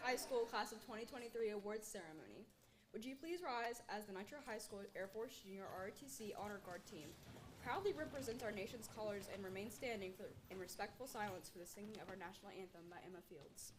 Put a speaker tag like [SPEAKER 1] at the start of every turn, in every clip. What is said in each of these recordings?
[SPEAKER 1] High School Class of 2023 Awards Ceremony. Would you please rise as the Nitro High School Air Force Junior ROTC Honor Guard Team proudly represents our nation's colors and remain standing in respectful silence for the singing of our national anthem by Emma Fields.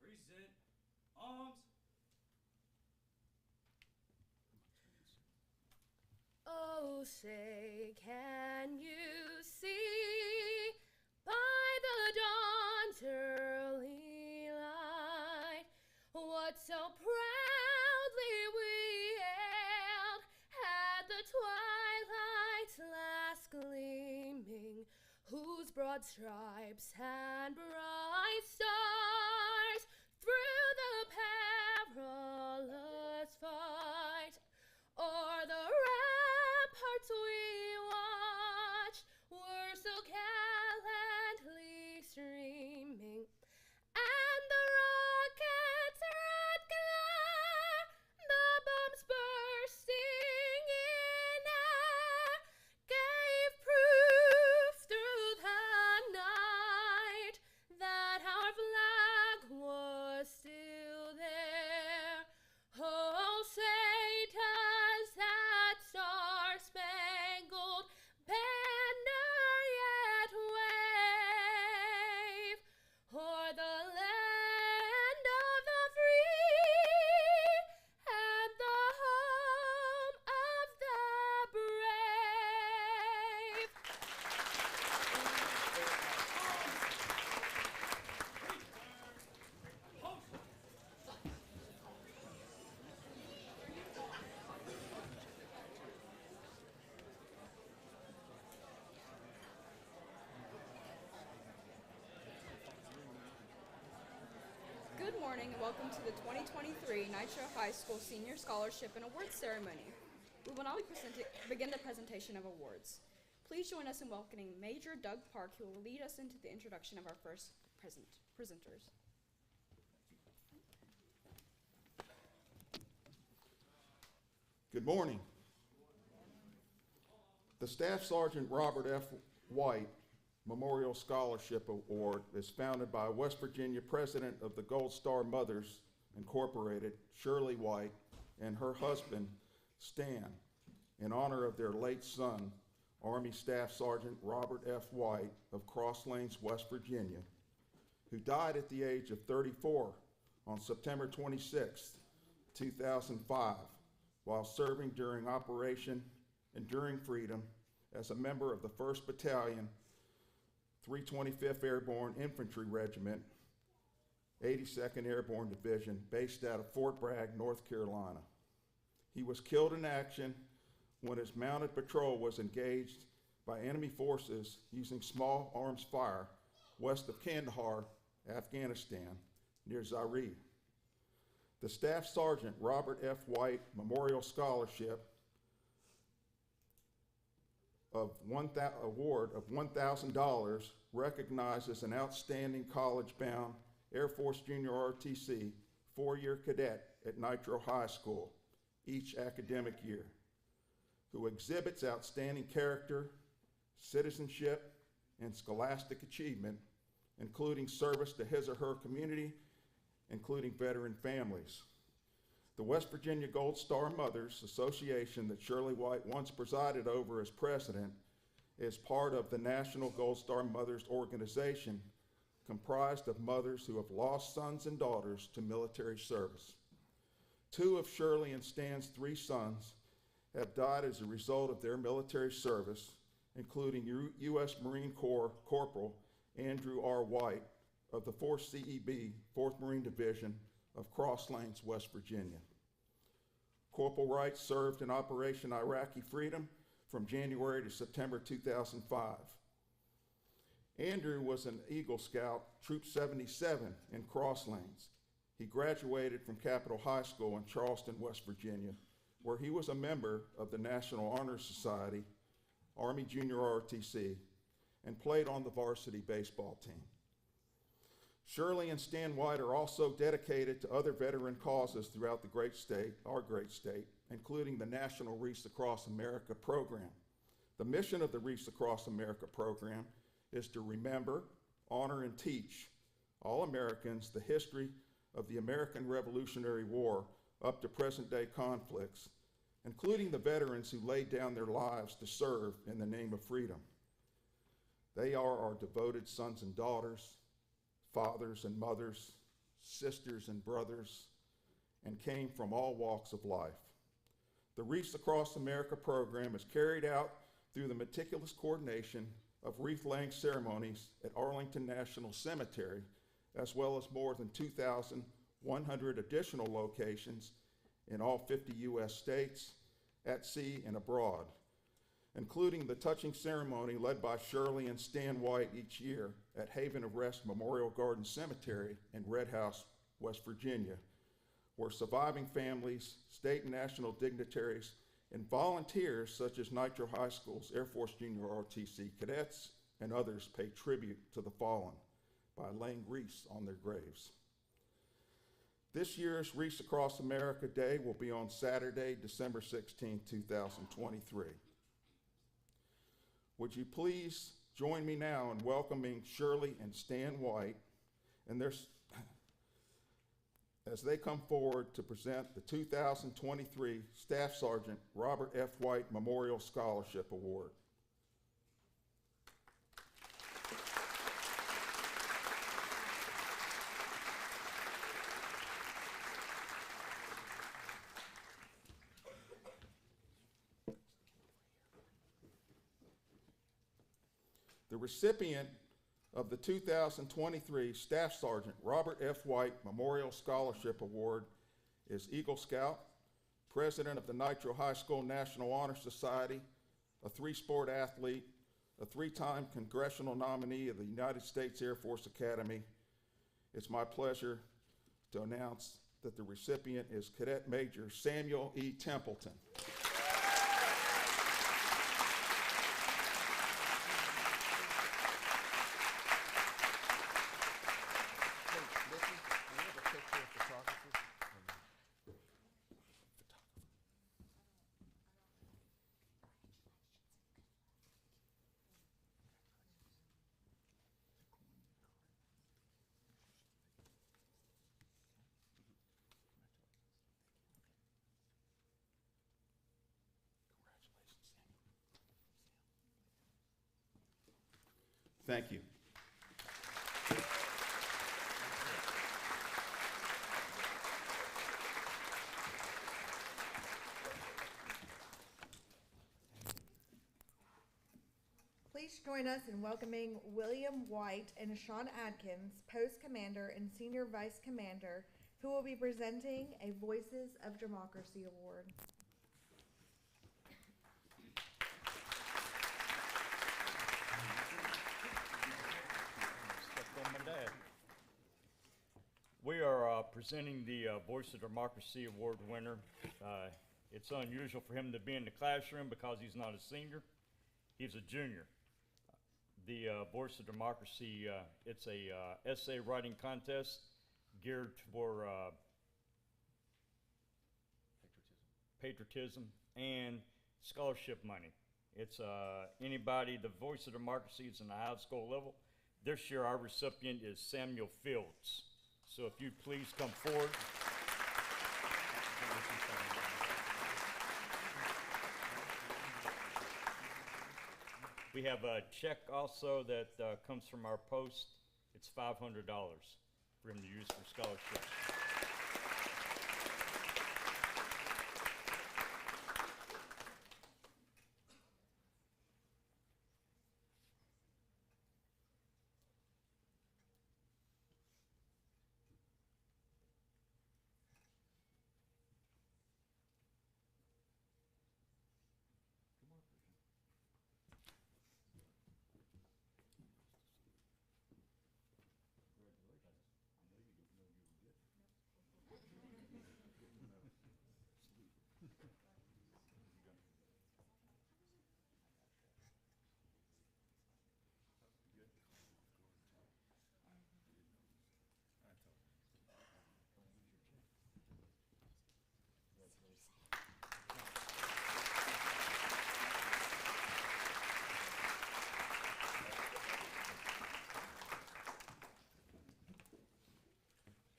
[SPEAKER 2] Present arms.
[SPEAKER 3] Oh, say, can you see by the dawn's early light what so proudly we hailed at the twilight's last gleaming, whose broad stripes and bright stars through the perilous fight o'er the ramparts we watched were so gallantly streaming, and the rocket's red glare, the bombs bursting in air, gave proof through the night that our flag was still there. Oh, say does that star-spangled banner yet wave o'er the land of the free and the home of the brave?
[SPEAKER 1] Good morning and welcome to the 2023 Nitro High School Senior Scholarship and Awards Ceremony. We will now begin the presentation of awards. Please join us in welcoming Major Doug Park, who will lead us into the introduction of our first presenters.
[SPEAKER 4] Good morning. The Staff Sergeant Robert F. White Memorial Scholarship Award is founded by West Virginia President of the Gold Star Mothers Incorporated, Shirley White, and her husband, Stan, in honor of their late son, Army Staff Sergeant Robert F. White of Cross Lanes, West Virginia, who died at the age of 34 on September 26, 2005, while serving during Operation Enduring Freedom as a member of the 1st Battalion, 325th Airborne Infantry Regiment, 82nd Airborne Division, based out of Fort Bragg, North Carolina. He was killed in action when his mounted patrol was engaged by enemy forces using small arms fire west of Kandahar, Afghanistan, near Zaire. The Staff Sergeant Robert F. White Memorial Scholarship award of $1,000 recognizes an outstanding college-bound Air Force Junior ROTC 4-year cadet at Nitro High School each academic year, who exhibits outstanding character, citizenship, and scholastic achievement, including service to his or her community, including veteran families. The West Virginia Gold Star Mothers Association that Shirley White once presided over as president is part of the National Gold Star Mothers organization, comprised of mothers who have lost sons and daughters to military service. 2 of Shirley and Stan's 3 sons have died as a result of their military service, including U.S. Marine Corps Corporal Andrew R. White of the 4th CEB, 4th Marine Division of Cross Lanes, West Virginia. Corporal Wright served in Operation Iraqi Freedom from January to September 2005. Andrew was an Eagle Scout, Troop 77 in Cross Lanes. He graduated from Capitol High School in Charleston, West Virginia, where he was a member of the National Honor Society, Army Junior ROTC, and played on the varsity baseball team. Shirley and Stan White are also dedicated to other veteran causes throughout the great state, our great state, including the National Wreaths Across America program. The mission of the Wreaths Across America program is to remember, honor, and teach all Americans the history of the American Revolutionary War up to present-day conflicts, including the veterans who laid down their lives to serve in the name of freedom. They are our devoted sons and daughters, fathers and mothers, sisters and brothers, and came from all walks of life. The Wreaths Across America program is carried out through the meticulous coordination of wreath-laying ceremonies at Arlington National Cemetery, as well as more than 2,100 additional locations in all 50 U.S. states, at sea and abroad, including the touching ceremony led by Shirley and Stan White each year at Haven of Rest Memorial Garden Cemetery in Red House, West Virginia, where surviving families, state and national dignitaries, and volunteers such as Nitro High School's Air Force Junior ROTC cadets and others pay tribute to the fallen by laying wreaths on their graves. This year's Wreaths Across America Day will be on Saturday, December 16, 2023. Would you please join me now in welcoming Shirley and Stan White and as they come forward to present the 2023 Staff Sergeant Robert F. White Memorial Scholarship Award. The recipient of the 2023 Staff Sergeant Robert F. White Memorial Scholarship Award is Eagle Scout, President of the Nitro High School National Honor Society, a 3-sport athlete, a 3-time congressional nominee of the United States Air Force Academy. It's my pleasure to announce that the recipient is Cadet Major Samuel E. Templeton. Thank you.
[SPEAKER 5] Please join us in welcoming William White and Sean Adkins, Post Commander and Senior Vice Commander, who will be presenting a Voices of Democracy Award.
[SPEAKER 6] We are presenting the Voice of Democracy Award winner. It's unusual for him to be in the classroom because he's not a senior. He's a junior. The Voice of Democracy, it's a essay writing contest geared for patriotism and scholarship money. It's anybody, the Voice of Democracy is in the high school level. This year our recipient is Samuel Fields. So if you please come forward. We have a check also that comes from our post. It's $500 for him to use for scholarships.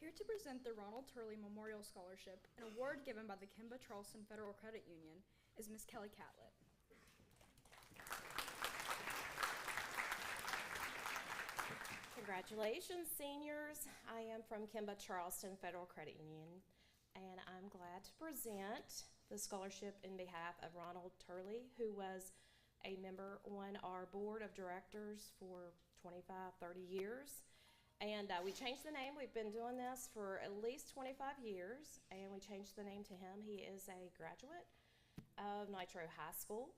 [SPEAKER 1] Here to present the Ronald Turley Memorial Scholarship, an award given by the Kimba Charleston Federal Credit Union, is Ms. Kelly Catlett.
[SPEAKER 3] Congratulations, seniors. I am from Kimba Charleston Federal Credit Union, and I'm glad to present the scholarship in behalf of Ronald Turley, who was a member on our board of directors for 25, 30 years. And we changed the name. We've been doing this for at least 25 years, and we changed the name to him. He is a graduate of Nitro High School.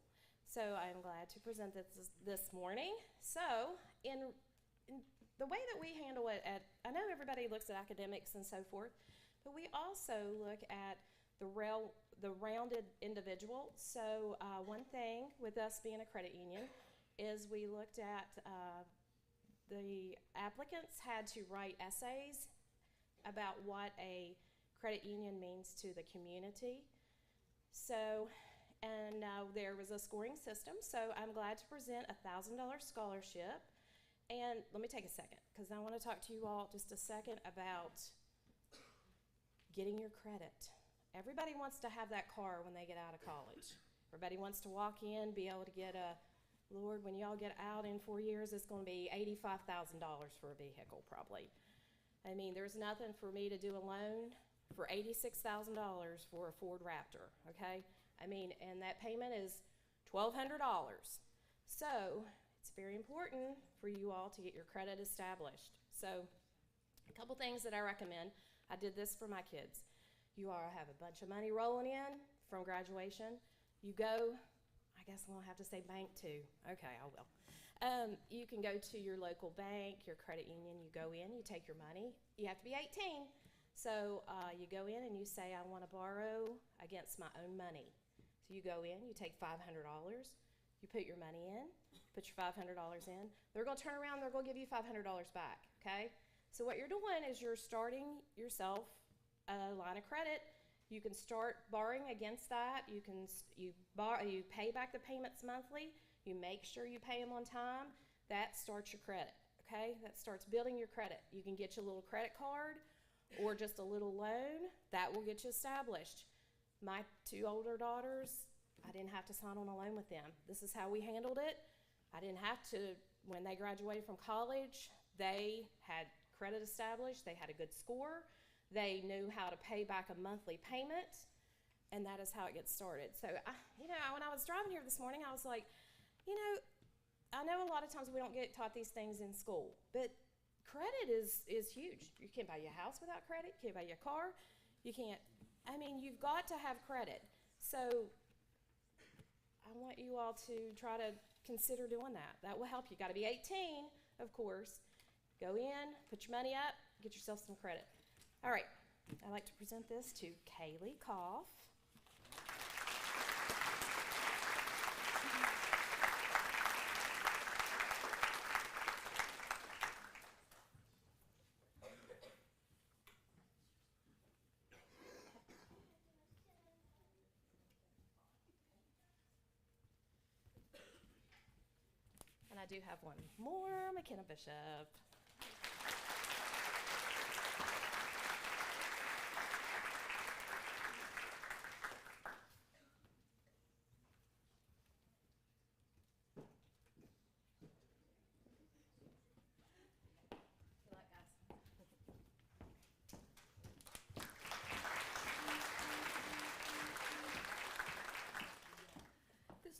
[SPEAKER 3] So I'm glad to present this morning. So in the way that we handle it I know everybody looks at academics and so forth, but we also look at the rounded individual. So one thing with us being a credit union is we looked at the applicants had to write essays about what a credit union means to the community. So, and there was a scoring system, so I'm glad to present a $1,000 scholarship. And let me take a second, because I want to talk to you all just a second about getting your credit. Everybody wants to have that car when they get out of college. Everybody wants to walk in, be able to get a, Lord, when y'all get out in 4 years, it's going to be $85,000 for a vehicle, probably. I mean, there's nothing for me to do a loan for $86,000 for a Ford Raptor, okay? I mean, and that payment is $1,200. So it's very important for you all to get your credit established. So a couple things that I recommend. I did this for my kids. You all have a bunch of money rolling in from graduation. You go, I guess I'm gonna have to say bank too. Okay, I will. You can go to your local bank, your credit union, you go in, you take your money. You have to be 18. So you go in and you say, I wanna borrow against my own money. So you go in, you take $500, you put your money in, put your $500 in. They're gonna turn around, they're gonna give you $500 back, okay? So what you're doing is you're starting yourself a line of credit. You can start borrowing against that. You pay back the payments monthly. You make sure you pay them on time. That starts your credit, okay? That starts building your credit. You can get you a little credit card or just a little loan. That will get you established. My 2 older daughters, I didn't have to sign on a loan with them. This is how we handled it. I didn't have to, when they graduated from college, they had credit established. They had a good score. They knew how to pay back a monthly payment, and that is how it gets started. So, when I was driving here this morning, I was like, I know a lot of times we don't get taught these things in school, but credit is huge. You can't buy your house without credit. You can't buy your car. You can't, you've got to have credit. So I want you all to try to consider doing that. That will help you. Got to be 18, of course. Go in, put your money up, get yourself some credit. All right, I'd like to present this to Kaylee Koff. And I do have one more, McKenna Bishop.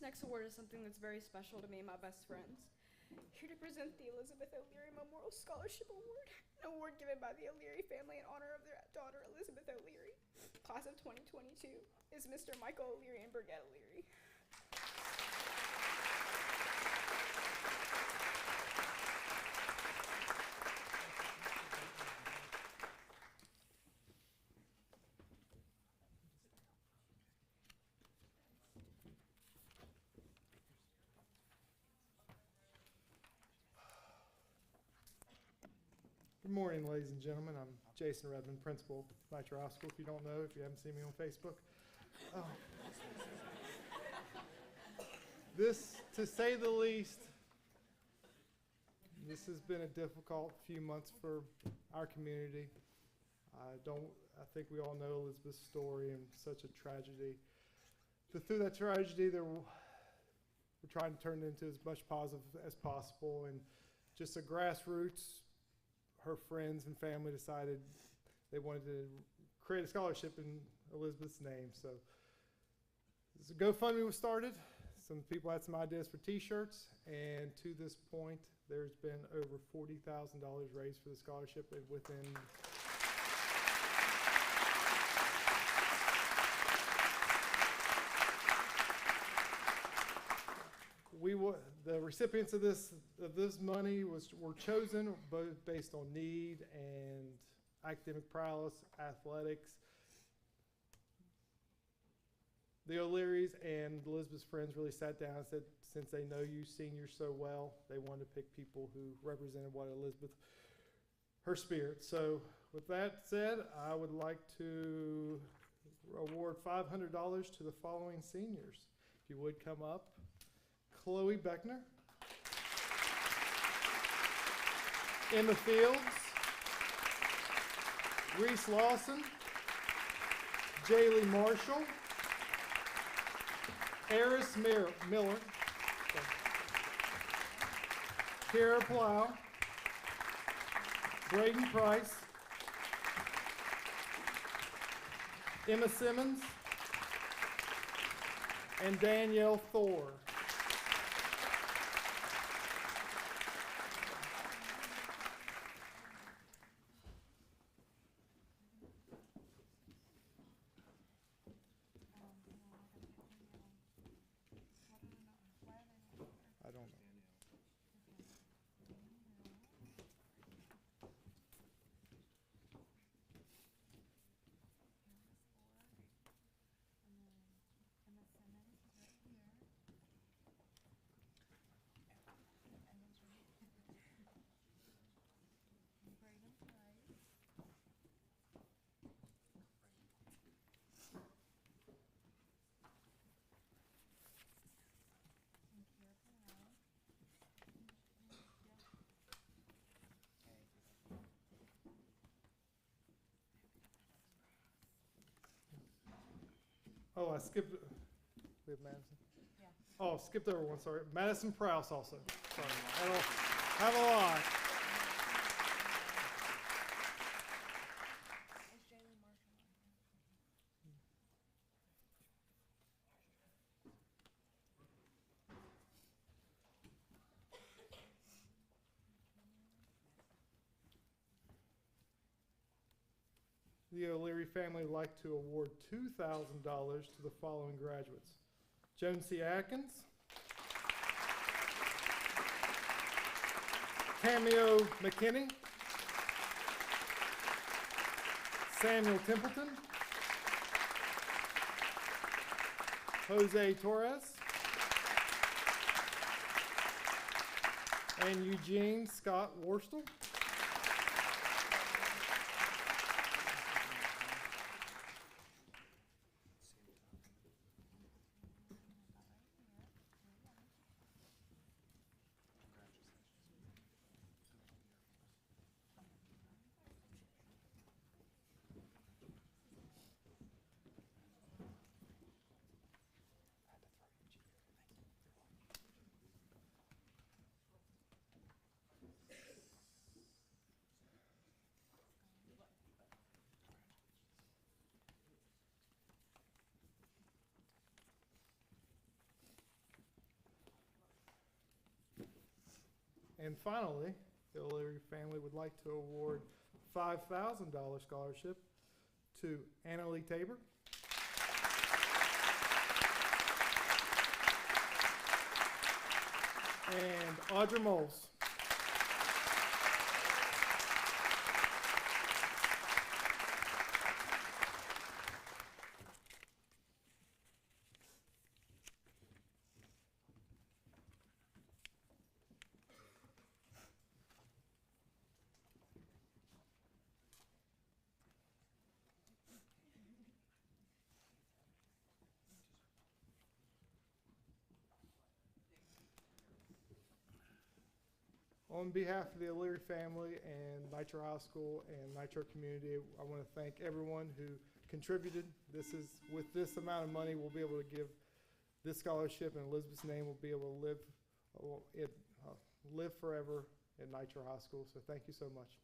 [SPEAKER 1] next award is something that's very special to me and my best friends. Here to present the Elizabeth O'Leary Memorial Scholarship Award, an award given by the O'Leary family in honor of their daughter Elizabeth O'Leary, class of 2022, is Mr. Michael O'Leary and Brigette O'Leary.
[SPEAKER 7] Good morning, ladies and gentlemen. I'm Jason Redmond, principal of Nitro High School. If you don't know, if you haven't seen me on Facebook. This, to say the least, this has been a difficult few months for our community. I think we all know Elizabeth's story and such a tragedy. But through that tragedy, we're trying to turn it into as much positive as possible, and just a grassroots. Her friends and family decided they wanted to create a scholarship in Elizabeth's name. So a GoFundMe was started. Some people had some ideas for t-shirts, and to this point, there's been over $40,000 raised for the scholarship, and within the recipients of this money were chosen both based on need and academic prowess, athletics. The O'Learys and Elizabeth's friends really sat down and said, since they know you seniors so well, they wanted to pick people who represented what Elizabeth, her spirit. So with that said, I would like to award $500 to the following seniors. If you would come up. Chloe Beckner, Emma Fields, Reese Lawson, Jaylee Marshall, Eris Miller, Kara Plow, Braden Price, Emma Simmons, and Danielle Thor. Oh, I skipped. We have Madison. Yeah. Oh, skipped over one. Sorry, Madison Prowse also. Sorry, I don't have a lot. The O'Leary family would like to award $2,000 to the following graduates. Joan C. Atkins, Cameo McKinney, Samuel Templeton, Jose Torres, and Eugene Scott Worstel. And finally, the O'Leary family would like to award $5,000 scholarship to Anna Lee Tabor, and Audra Moles. On behalf of the O'Leary family and Nitro High School and Nitro community, I want to thank everyone who contributed. With this amount of money, we'll be able to give this scholarship, and Elizabeth's name will be able to live forever at Nitro High School. So thank you so much.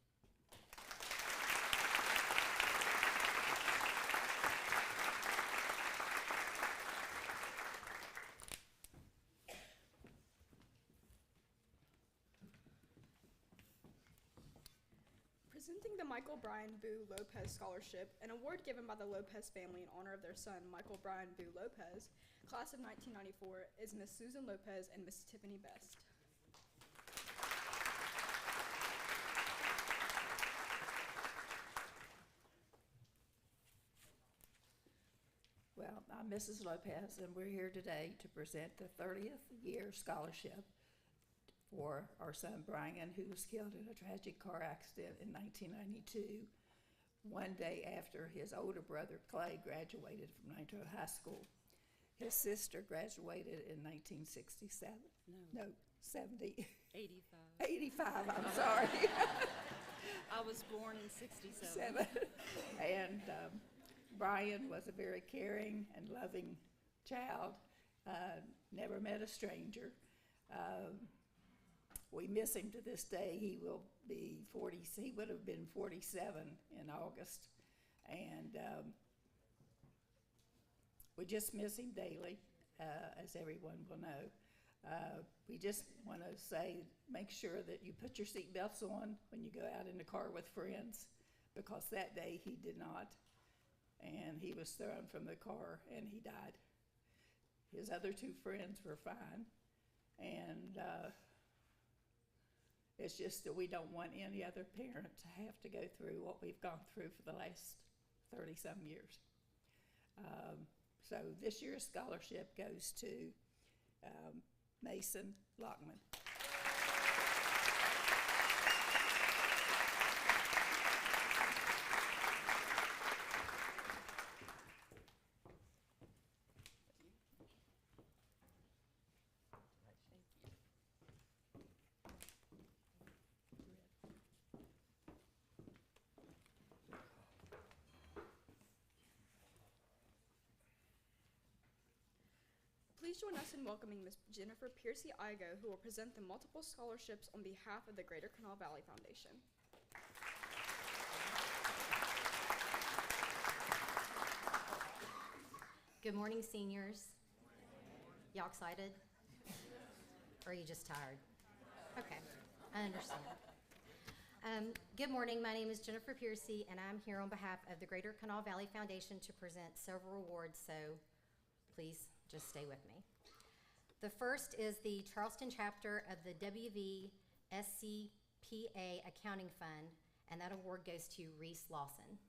[SPEAKER 1] Presenting the Michael Brian Boo Lopez Scholarship, an award given by the Lopez family in honor of their son, Michael Brian Boo Lopez, class of 1994, is Miss Susan Lopez and Miss Tiffany Best.
[SPEAKER 8] Well, I'm Mrs. Lopez, and we're here today to present the 30th year scholarship for our son Brian, who was killed in a tragic car accident in 1992, one day after his older brother Clay graduated from Nitro High School. His sister graduated in 1967. No, 70.
[SPEAKER 9] 85.
[SPEAKER 8] 85, I'm sorry.
[SPEAKER 9] I was born in 67.
[SPEAKER 8] And Brian was a very caring and loving child, never met a stranger. We miss him to this day. He will be 40, he would have been 47 in August. And we just miss him daily, as everyone will know. We just want to say, make sure that you put your seatbelts on when you go out in the car with friends, because that day he did not. And he was thrown from the car and he died. His other two friends were fine. And it's just that we don't want any other parent to have to go through what we've gone through for the last 30-some years. So this year's scholarship goes to Mason Lockman.
[SPEAKER 1] Please join us in welcoming Ms. Jennifer Piercy-Igo, who will present the multiple scholarships on behalf of the Greater Kanawha Valley Foundation.
[SPEAKER 10] Good morning, seniors. Y'all excited? Or are you just tired? Okay, I understand. Good morning, my name is Jennifer Piercy, and I'm here on behalf of the Greater Kanawha Valley Foundation to present several awards, so please just stay with me. The first is the Charleston chapter of the WVSCPA Accounting Fund, and that award goes to Reese Lawson.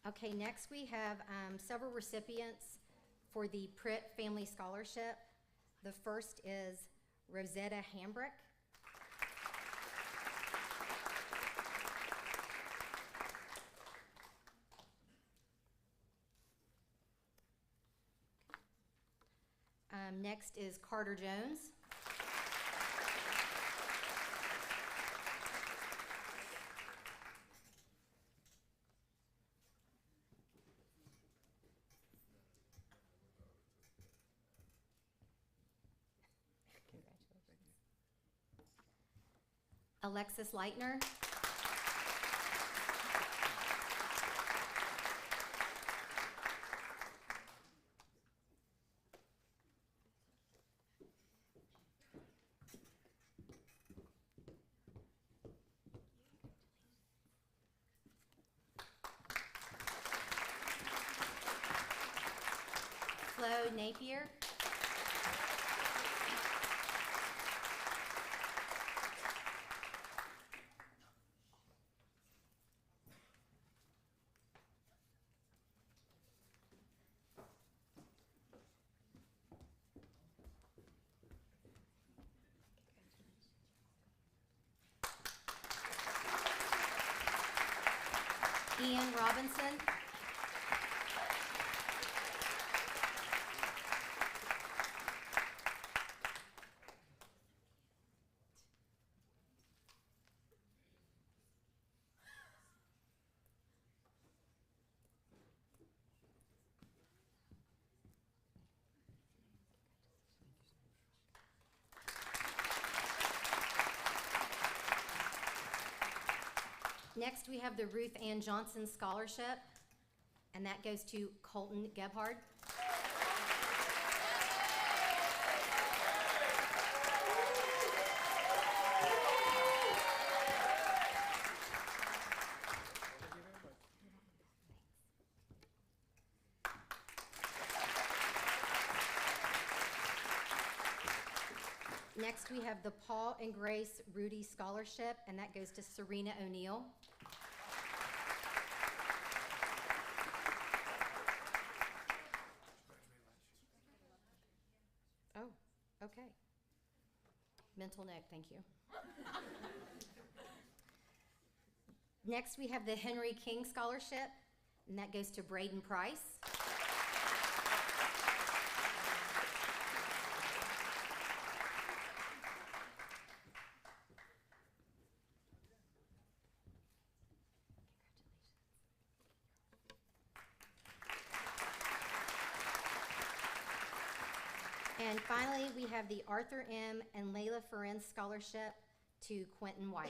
[SPEAKER 10] Okay, next we have several recipients for the Pritt Family Scholarship. The first is Rosetta Hambrick. Next is Carter Jones. Alexis Leitner. Flo Napier. Ian Robinson. Next, we have the Ruth Ann Johnson Scholarship, and that goes to Colton Gebhard. Next, we have the Paul and Grace Rudy Scholarship, and that goes to Serena O'Neill. Oh, okay. Mental note, thank you. Next, we have the Henry King Scholarship, and that goes to Braden Price. And finally, we have the Arthur M. and Layla Ferenc Scholarship to Quentin White.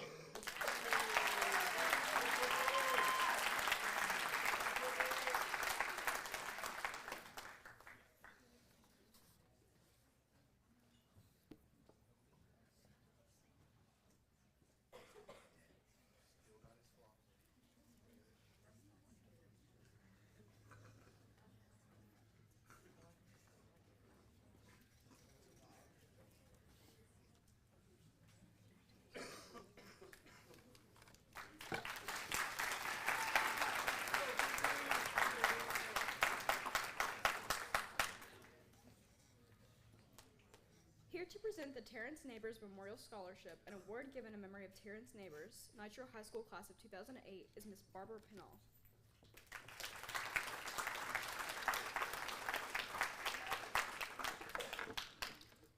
[SPEAKER 1] Here to present the Terrence Neighbors Memorial Scholarship, an award given in memory of Terrence Neighbors, Nitro High School class of 2008, is Miss Barbara Pennell.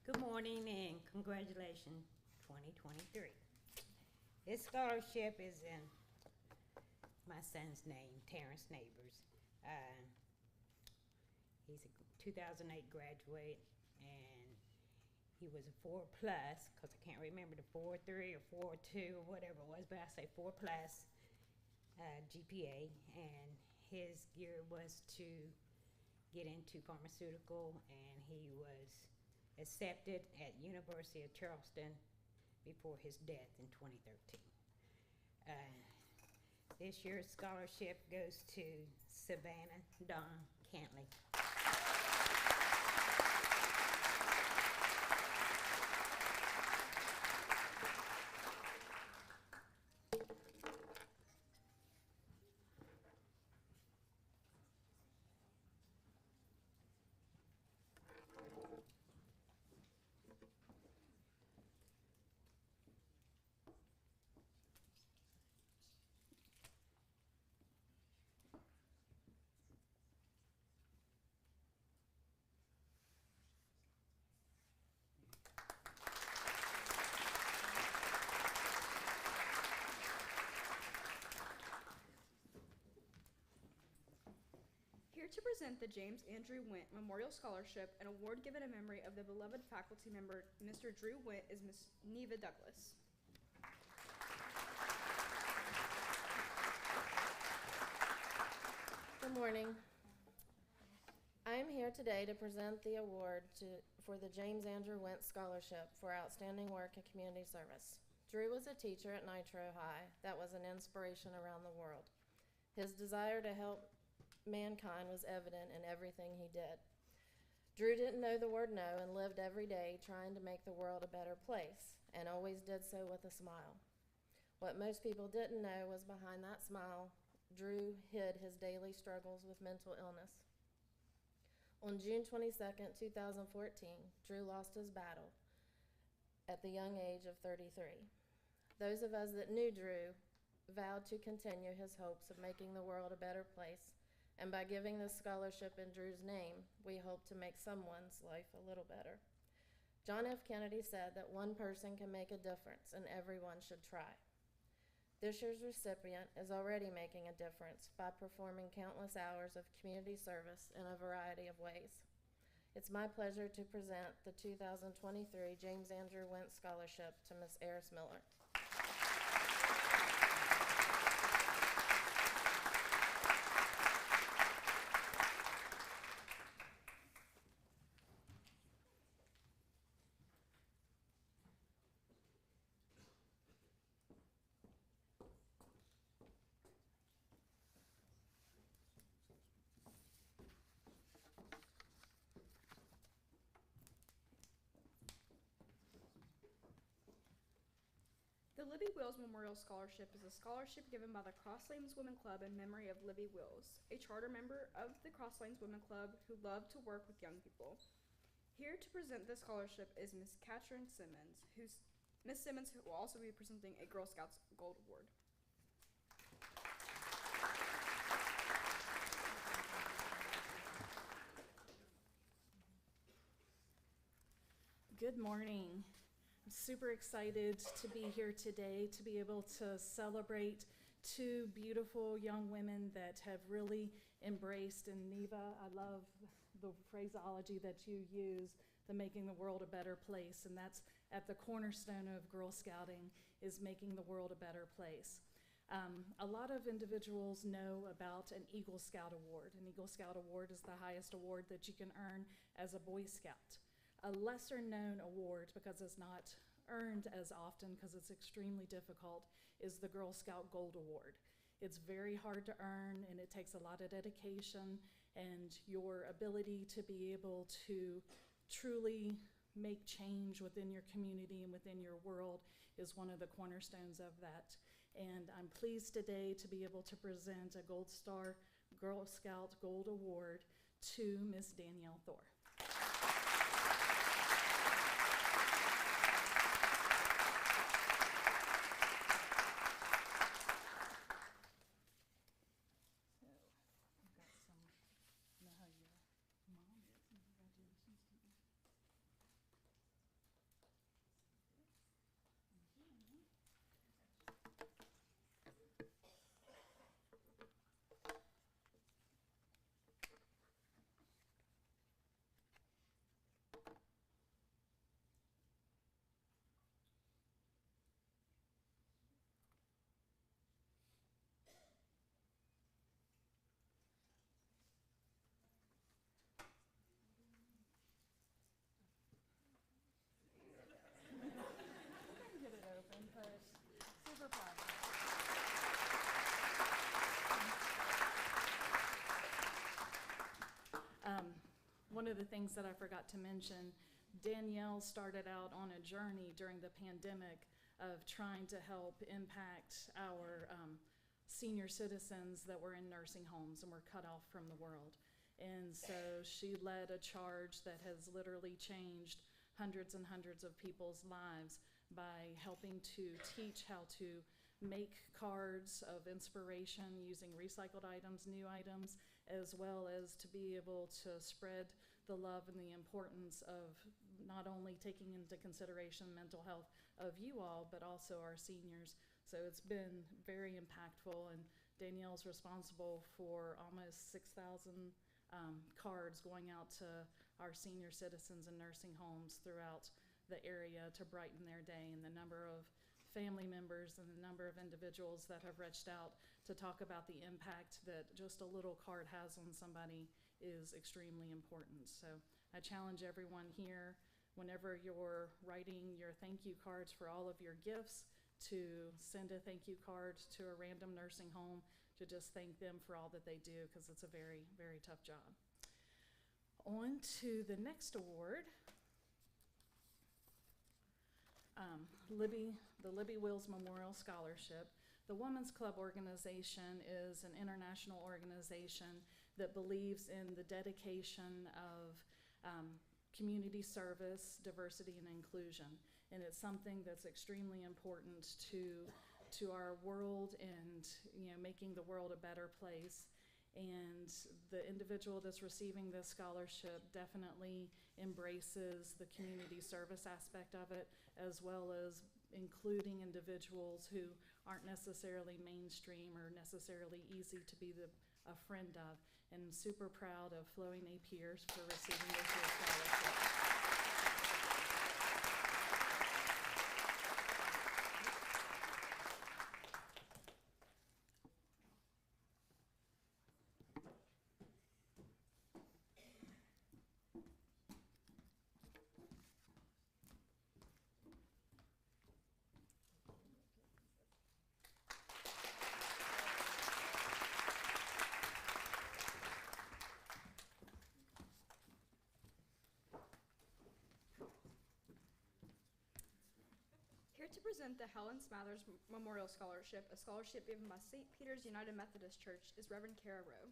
[SPEAKER 11] Good morning and congratulations, 2023. This scholarship is in my son's name, Terrence Neighbors. He's a 2008 graduate, and he was a 4+, because I can't remember the 4.3 or 4.2 or whatever it was, but I say 4+ GPA, and his gear was to get into pharmaceutical, and he was accepted at University of Charleston before his death in 2013. This year's scholarship goes to Savannah Dawn Cantley.
[SPEAKER 1] Here to present the James Andrew Wint Memorial Scholarship, an award given in memory of the beloved faculty member, Mr. Drew Wint, is Miss Neva Douglas.
[SPEAKER 12] Good morning. I am here today to present the award for the James Andrew Wentz Scholarship for outstanding work in community service. Drew was a teacher at Nitro High that was an inspiration around the world. His desire to help mankind was evident in everything he did. Drew didn't know the word no and lived every day trying to make the world a better place, and always did so with a smile. What most people didn't know was behind that smile, Drew hid his daily struggles with mental illness. On June 22nd, 2014, Drew lost his battle at the young age of 33. Those of us that knew Drew vowed to continue his hopes of making the world a better place, and by giving this scholarship in Drew's name, we hope to make someone's life a little better. John F. Kennedy said that one person can make a difference and everyone should try. This year's recipient is already making a difference by performing countless hours of community service in a variety of ways. It's my pleasure to present the 2023 James Andrew Wentz Scholarship to Ms. Eris Miller.
[SPEAKER 1] The Libby Wills Memorial Scholarship is a scholarship given by the Cross Lanes Women Club in memory of Libby Wills, a charter member of the Cross Lanes Women Club who loved to work with young people. Here to present this scholarship is Ms. Katrin Simmons, who will also be presenting a Girl Scouts Gold Award.
[SPEAKER 13] Good morning. I'm super excited to be here today to be able to celebrate two beautiful young women that have really embraced, and Neva, I love the phraseology that you use, the making the world a better place, and that's at the cornerstone of Girl Scouting, is making the world a better place. A lot of individuals know about an Eagle Scout Award. An Eagle Scout Award is the highest award that you can earn as a Boy Scout. A lesser known award, because it's not earned as often because it's extremely difficult, is the Girl Scout Gold Award. It's very hard to earn, and it takes a lot of dedication, and your ability to be able to truly make change within your community and within your world is one of the cornerstones of that. And I'm pleased today to be able to present a Gold Star Girl Scout Gold Award to Miss Danielle Thor. One of the things that I forgot to mention, Danielle started out on a journey during the pandemic of trying to help impact our senior citizens that were in nursing homes and were cut off from the world. And so she led a charge that has literally changed hundreds and hundreds of people's lives by helping to teach how to make cards of inspiration using recycled items, new items, as well as to be able to spread the love and the importance of not only taking into consideration mental health of you all, but also our seniors. So it's been very impactful, and Danielle's responsible for almost 6,000 cards going out to our senior citizens in nursing homes throughout the area to brighten their day, and the number of family members and the number of individuals that have reached out to talk about the impact that just a little card has on somebody is extremely important. So I challenge everyone here, whenever you're writing your thank you cards for all of your gifts, to send a thank you card to a random nursing home to just thank them for all that they do, because it's a very, very tough job. On to the next award. The Libby Wills Memorial Scholarship. The Women's Club organization is an international organization that believes in the dedication of community service, diversity, and inclusion. And it's something that's extremely important to our world and, you know, making the world a better place. And the individual that's receiving this scholarship definitely embraces the community service aspect of it, as well as including individuals who aren't necessarily mainstream or necessarily easy to be a friend of. And I'm super proud of Chloe Napier for receiving this year's scholarship.
[SPEAKER 1] Here to present the Helen Smathers Memorial Scholarship, a scholarship given by St. Peter's United Methodist Church, is Reverend Kara Rowe.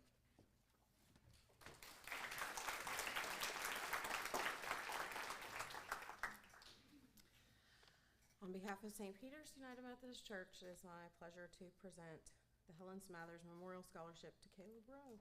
[SPEAKER 12] On behalf of St. Peter's United Methodist Church, it is my pleasure to present the Helen Smathers Memorial Scholarship to Caleb Rowe.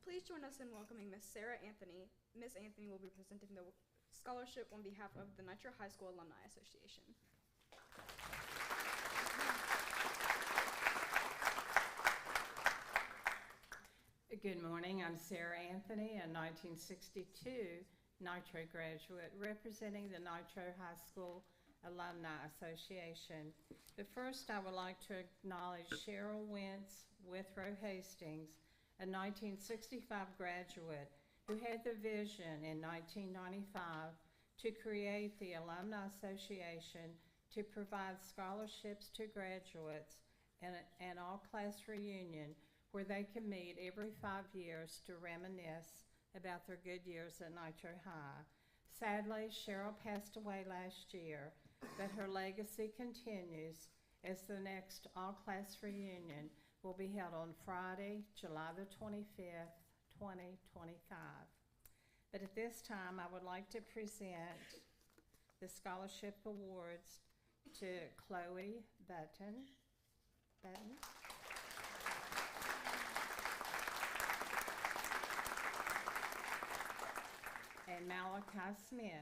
[SPEAKER 1] Please join us in welcoming Miss Sarah Anthony. Miss Anthony will be presenting the scholarship on behalf of the Nitro High School Alumni Association.
[SPEAKER 14] Good morning, I'm Sarah Anthony, a 1962 Nitro graduate representing the Nitro High School Alumni Association. But first I would like to acknowledge Cheryl Wentz Withrow Hastings, a 1965 graduate who had the vision in 1995 to create the Alumni Association to provide scholarships to graduates and an all-class reunion where they can meet every 5 years to reminisce about their good years at Nitro High. Sadly, Cheryl passed away last year, but her legacy continues as the next all-class reunion will be held on Friday, July the 25th, 2025. But at this time, I would like to present the scholarship awards to Chloe Button. And Malachi Smith.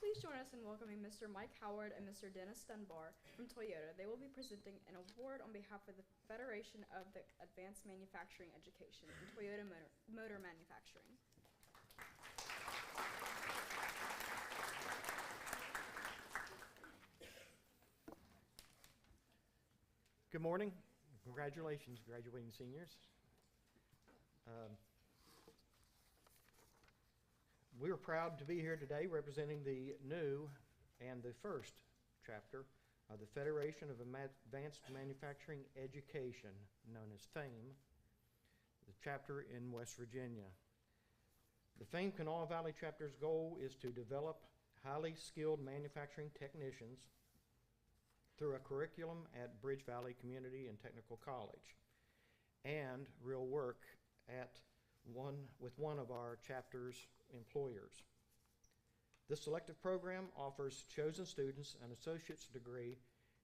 [SPEAKER 1] Please join us in welcoming Mr. Mike Howard and Mr. Dennis Dunbar from Toyota. They will be presenting an award on behalf of the Federation of the Advanced Manufacturing Education and Toyota Motor Manufacturing.
[SPEAKER 15] Good morning. Congratulations, graduating seniors. We are proud to be here today representing the new and the first chapter of the Federation of Advanced Manufacturing Education, known as FAME, the chapter in West Virginia. The famed Kanawha Valley chapter's goal is to develop highly skilled manufacturing technicians through a curriculum at Bridge Valley Community and Technical College and real work with one of our chapter's employers. This selective program offers chosen students an associate's degree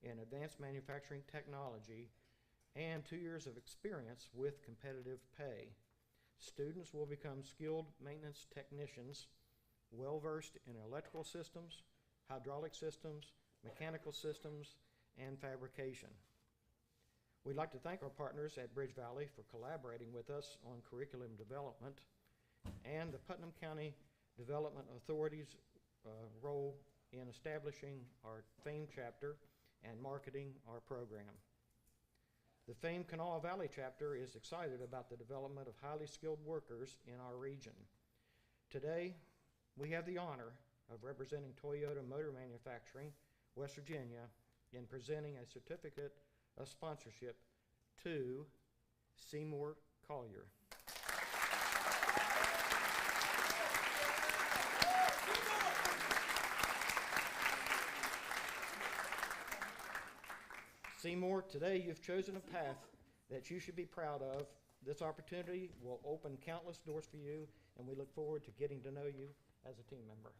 [SPEAKER 15] in advanced manufacturing technology and 2 years of experience with competitive pay. Students will become skilled maintenance technicians, well-versed in electrical systems, hydraulic systems, mechanical systems, and fabrication. We'd like to thank our partners at Bridge Valley for collaborating with us on curriculum development and the Putnam County Development Authority's role in establishing our famed chapter and marketing our program. The famed Kanawha Valley chapter is excited about the development of highly skilled workers in our region. Today, we have the honor of representing Toyota Motor Manufacturing, West Virginia, in presenting a certificate of sponsorship to Seymour Collier. Seymour, today you've chosen a path that you should be proud of. This opportunity will open countless doors for you, and we look forward to getting to know you as a team member.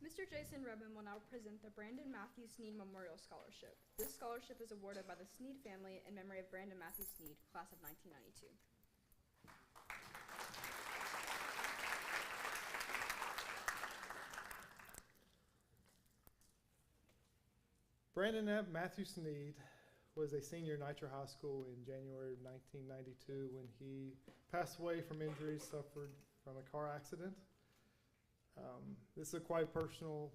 [SPEAKER 1] Mr. Jason Rubin will now present the Brandon Matthew Sneed Memorial Scholarship. This scholarship is awarded by the Sneed family in memory of Brandon Matthew Sneed, class of 1992.
[SPEAKER 7] Brandon Matthew Sneed was a senior at Nitro High School in January of 1992 when he passed away from injuries suffered from a car accident. This is a quite personal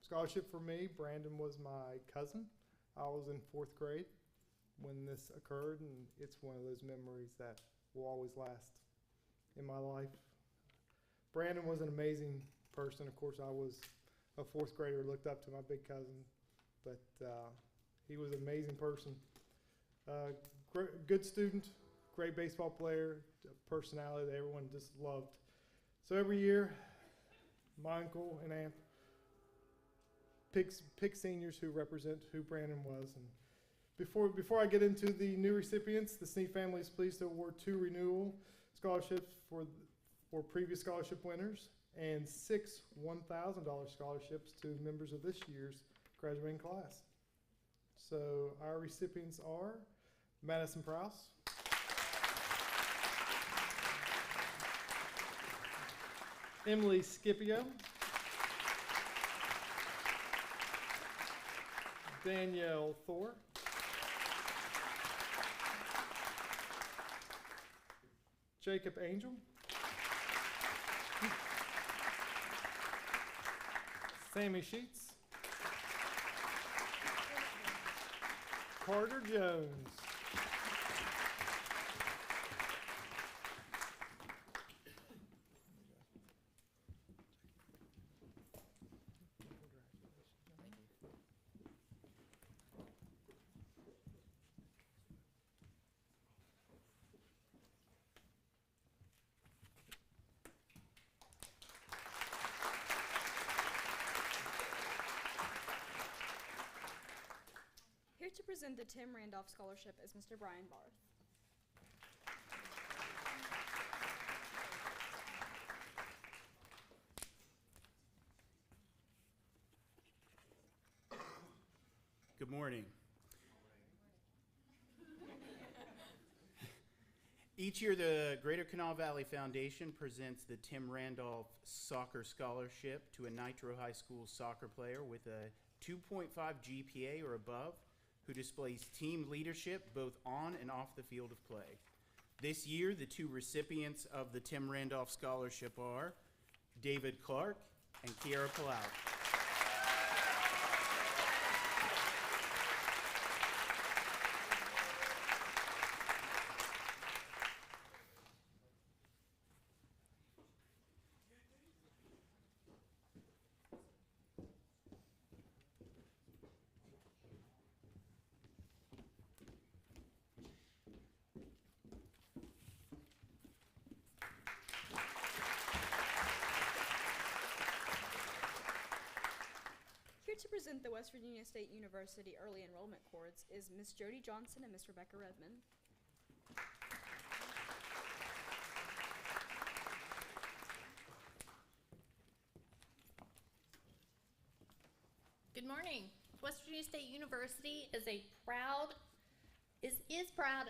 [SPEAKER 7] scholarship for me. Brandon was my cousin. I was in 4th grade when this occurred, and it's one of those memories that will always last in my life. Brandon was an amazing person. Of course, I was a 4th grader, looked up to my big cousin, but he was an amazing person. Good student, great baseball player, personality that everyone just loved. So every year, my uncle and aunt pick seniors who represent who Brandon was. And before I get into the new recipients, the Sneed family is pleased to award 2 renewal scholarships for previous scholarship winners and 6 $1,000 scholarships to members of this year's graduating class. So our recipients are Madison Prowse, Emily Scipio, Danielle Thor, Jacob Angel, Sammy Sheets, Carter Jones,
[SPEAKER 1] Here to present the Tim Randolph Scholarship is Mr. Brian Barth.
[SPEAKER 16] Good morning. Each year, the Greater Kanawha Valley Foundation presents the Tim Randolph Soccer Scholarship to a Nitro High School soccer player with a 2.5 GPA or above who displays team leadership both on and off the field of play. This year, the 2 recipients of the Tim Randolph Scholarship are David Clark and Kiara Palau.
[SPEAKER 1] present the West Virginia State University Early Enrollment Cords is Ms. Jody Johnson and Ms. Rebecca Redmond.
[SPEAKER 17] Good morning. West Virginia State University is proud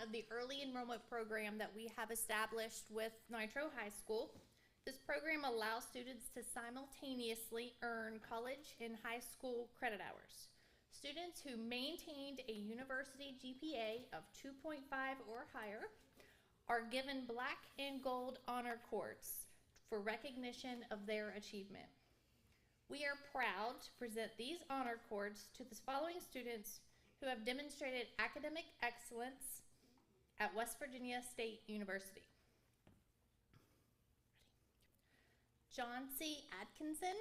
[SPEAKER 17] of the early enrollment program that we have established with Nitro High School. This program allows students to simultaneously earn college and high school credit hours. Students who maintained a university GPA of 2.5 or higher are given black and gold honor cords for recognition of their achievement. We are proud to present these honor cords to the following students who have demonstrated academic excellence at West Virginia State University. John C. Atkinson.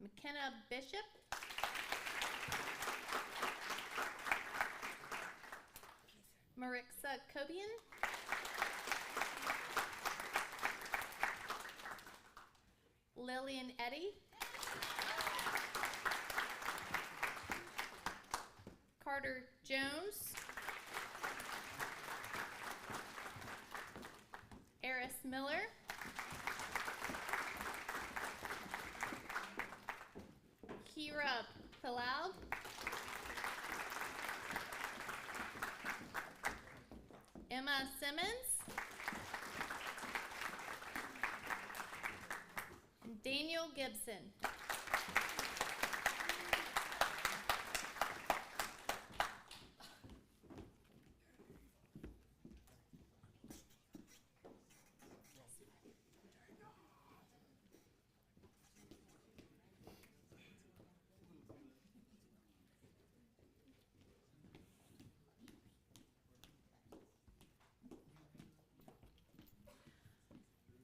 [SPEAKER 17] McKenna Bishop. Marixa Cobian. Lillian Eddy. Carter Jones. Eris Miller. Kira Palau. Emma Simmons. And Daniel Gibson.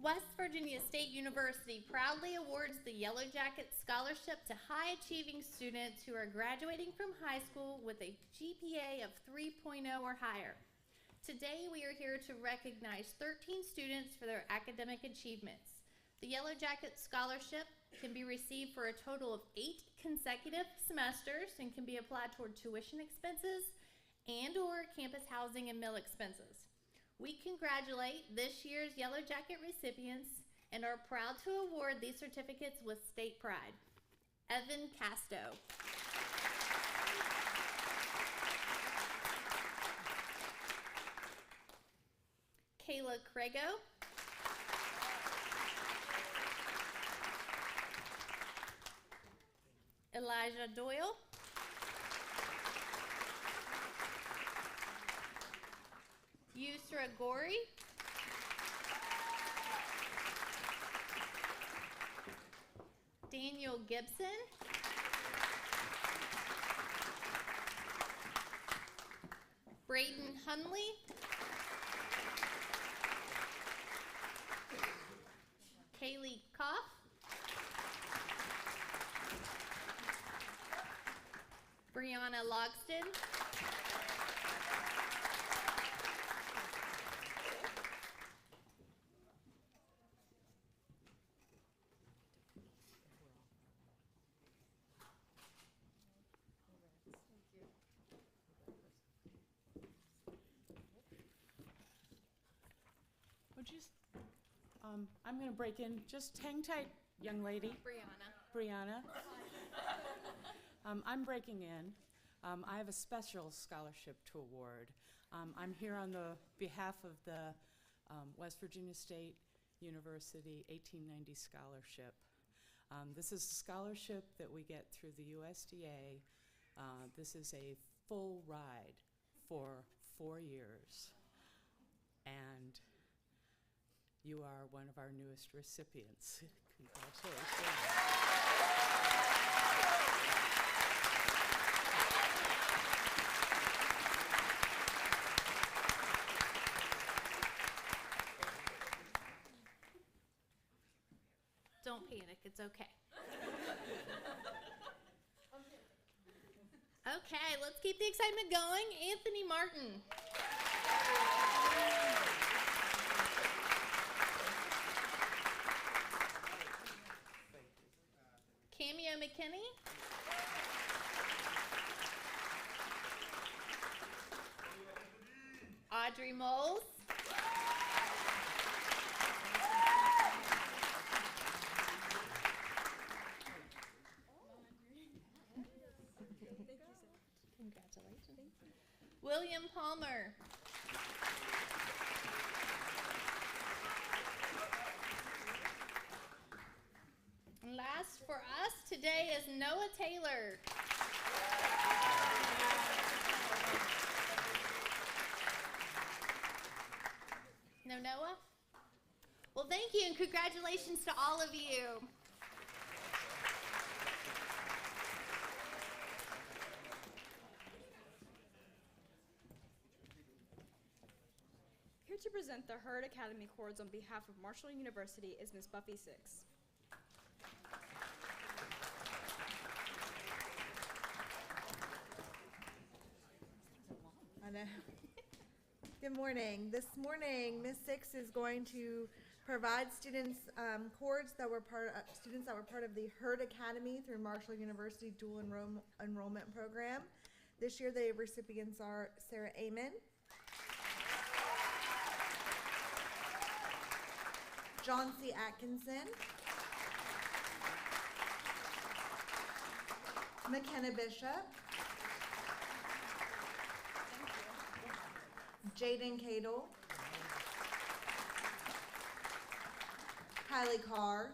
[SPEAKER 17] West Virginia State University proudly awards the Yellow Jacket Scholarship to high-achieving students who are graduating from high school with a GPA of 3.0 or higher. Today, we are here to recognize 13 students for their academic achievements. The Yellow Jacket Scholarship can be received for a total of 8 consecutive semesters and can be applied toward tuition expenses and/or campus housing and meal expenses. We congratulate this year's Yellow Jacket recipients and are proud to award these certificates with state pride. Evan Casto. Kayla Crago. Elijah Doyle. Yusra Gori. Daniel Gibson. Braden Hunley. Kaylee Koff. Brianna Logston.
[SPEAKER 18] I'm going to break in. Just hang tight, young lady. Brianna. I'm breaking in. I have a special scholarship to award. I'm here on the behalf of the West Virginia State University 1890 Scholarship. This is a scholarship that we get through the USDA. This is a full ride for 4 years. And you are one of our newest recipients. Congratulations.
[SPEAKER 17] Don't panic, it's okay. Okay, let's keep the excitement going. Anthony Martin. McKinney. Audrey Moles.
[SPEAKER 3] Congratulations.
[SPEAKER 17] William Palmer. And last for us today is Noah Taylor. No Noah? Well, thank you and congratulations to all of you.
[SPEAKER 1] Here to present the Hurd Academy Cords on behalf of Marshall University is Ms. Buffy Six.
[SPEAKER 5] I know. Good morning. This morning, Ms. Six is going to provide students cords that were students that were part of the Hurd Academy through Marshall University dual enrollment program. This year, the recipients are Sarah Amon, John C. Atkinson, McKenna Bishop, Jaden Cadle, Kylie Carr,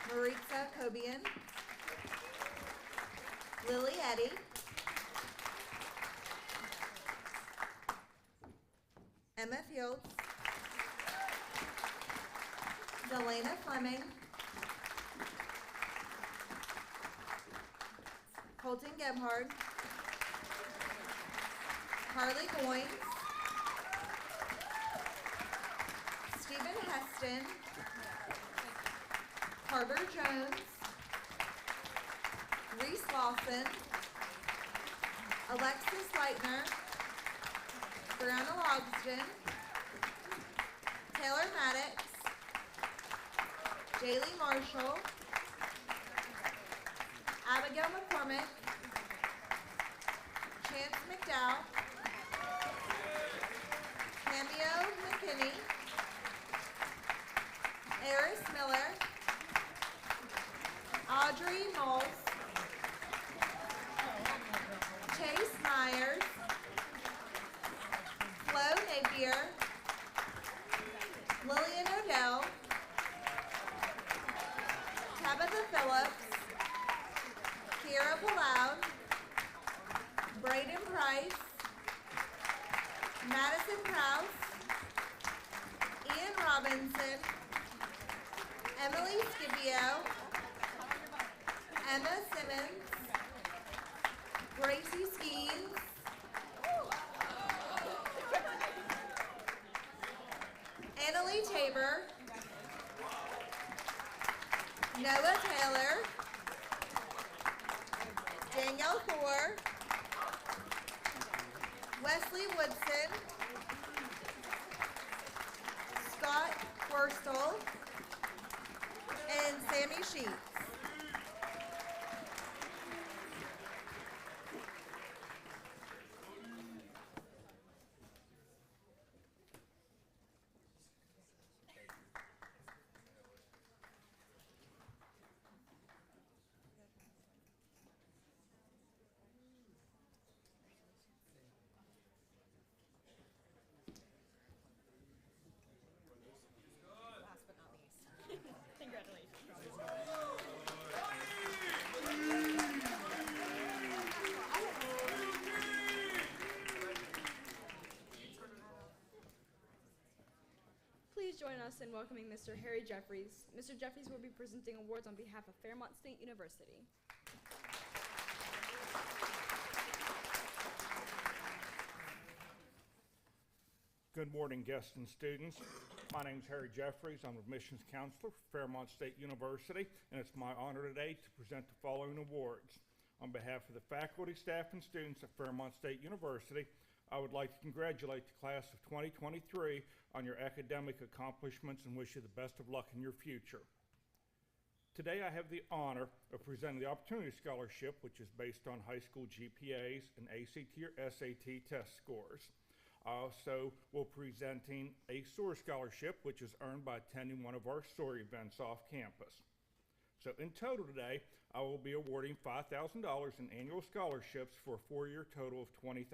[SPEAKER 5] Maritza Cobian, Lily Eddy, Emma Fields, Delana Fleming, Colton Gebhard, Carly Goins, Stephen Heston, Carter Jones, Reese Lawson, Alexis Leitner, Brianna Logston, Taylor Maddox, Jaylee Marshall, Abigail McCormick, Chance McDowell, Cameo McKinney, Eris Miller, Audrey Moles, Chase Myers, Flo Napier, Lillian Odell, Tabitha Phillips, Kiera Palau, Braden Price, Madison Krause, Ian Robinson, Emily Scipio, Emma Simmons, Gracie Skeens, Annalie Tabor, Noah Taylor, Danielle Thor, Wesley Woodson, Scott Worstel, and Sammy Sheets.
[SPEAKER 1] Please join us in welcoming Mr. Harry Jeffries. Mr. Jeffries will be presenting awards on behalf of Fairmont State University.
[SPEAKER 19] Good morning, guests and students. My name is Harry Jeffries. I'm admissions counselor for Fairmont State University, and it's my honor today to present the following awards. On behalf of the faculty, staff, and students at Fairmont State University, I would like to congratulate the class of 2023 on your academic accomplishments and wish you the best of luck in your future. Today I have the honor of presenting the Opportunity Scholarship, which is based on high school GPAs and ACT or SAT test scores. I also will be presenting a SOAR Scholarship, which is earned by attending one of our SOAR events off campus. So in total today, I will be awarding $5,000 in annual scholarships for a 4-year total of $20,000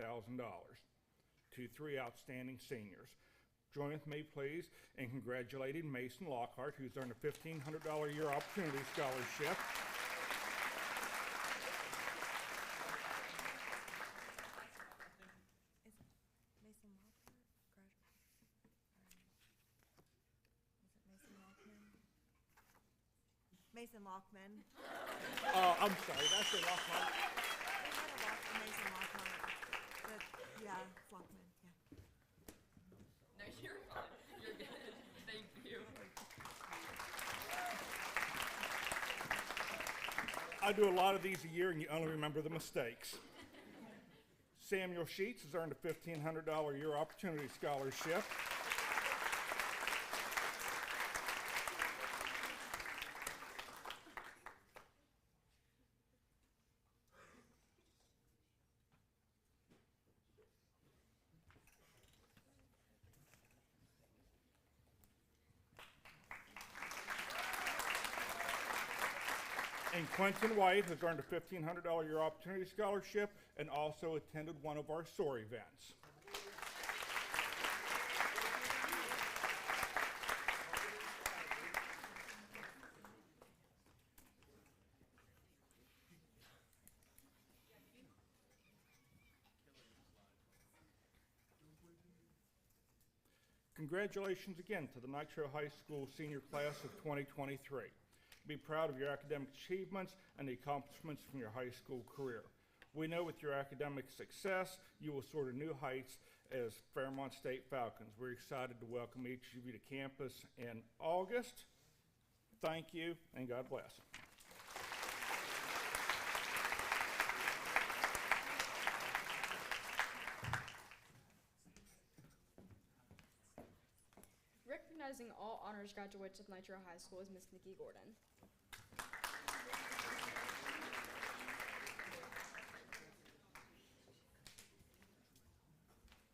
[SPEAKER 19] to 3 outstanding seniors. Join with me, please, in congratulating Mason Lockhart, who's earned a $1,500 a year Opportunity Scholarship.
[SPEAKER 5] Mason Lockman.
[SPEAKER 19] I'm sorry, did I say Lockhart?
[SPEAKER 5] Mason Lockhart. But, yeah, it's Lockman, yeah.
[SPEAKER 9] No, you're fine. You're good. Thank you.
[SPEAKER 19] I do a lot of these a year, and you only remember the mistakes. Samuel Sheets has earned a $1,500 a year Opportunity Scholarship. And Quentin White has earned a $1,500 a year Opportunity Scholarship and also attended one of our SOAR events. Congratulations again to the Nitro High School senior class of 2023. Be proud of your academic achievements and the accomplishments from your high school career. We know with your academic success, you will soar to new heights as Fairmont State Falcons. We're excited to welcome each of you to campus in August. Thank you, and God bless.
[SPEAKER 1] Recognizing all honors graduates of Nitro High School is Miss Nikki Gordon.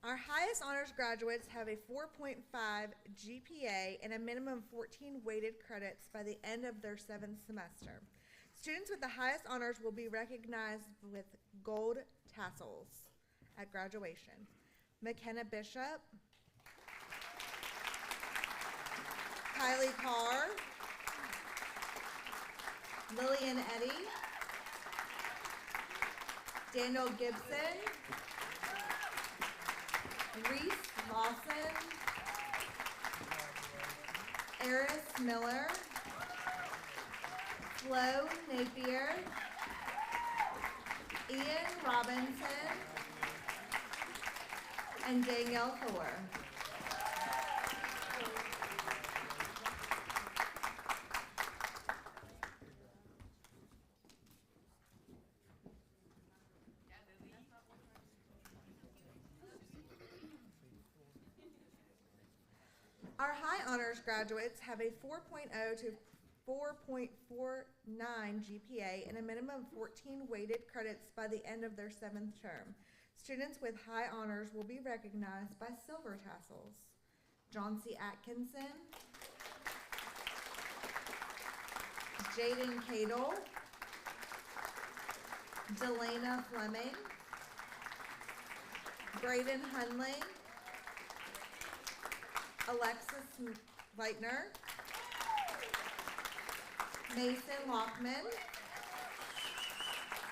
[SPEAKER 5] Our highest honors graduates have a 4.5 GPA and a minimum of 14 weighted credits by the end of their 7th semester. Students with the highest honors will be recognized with gold tassels at graduation. McKenna Bishop, Kylie Carr, Lillian Eddy, Daniel Gibson, Reese Lawson, Eris Miller, Flo Napier, Ian Robinson, and Danielle Thor. Our high honors graduates have a 4.0 to 4.49 GPA and a minimum of 14 weighted credits by the end of their 7th term. Students with high honors will be recognized by silver tassels. John C. Atkinson, Jaden Cadle, Delana Fleming, Braden Hunley, Alexis Leitner, Mason Lockman,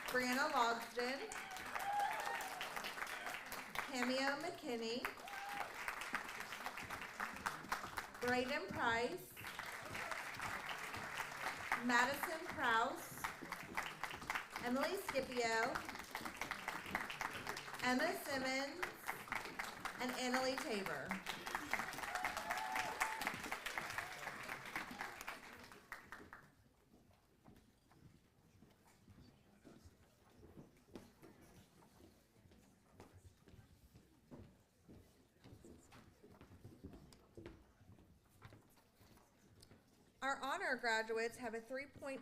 [SPEAKER 5] Brianna Logsden, Cameo McKinney, Braden Price, Madison Krause, Emily Scipio, Emma Simmons, and Annalie Tabor. Our honor graduates have a 3.8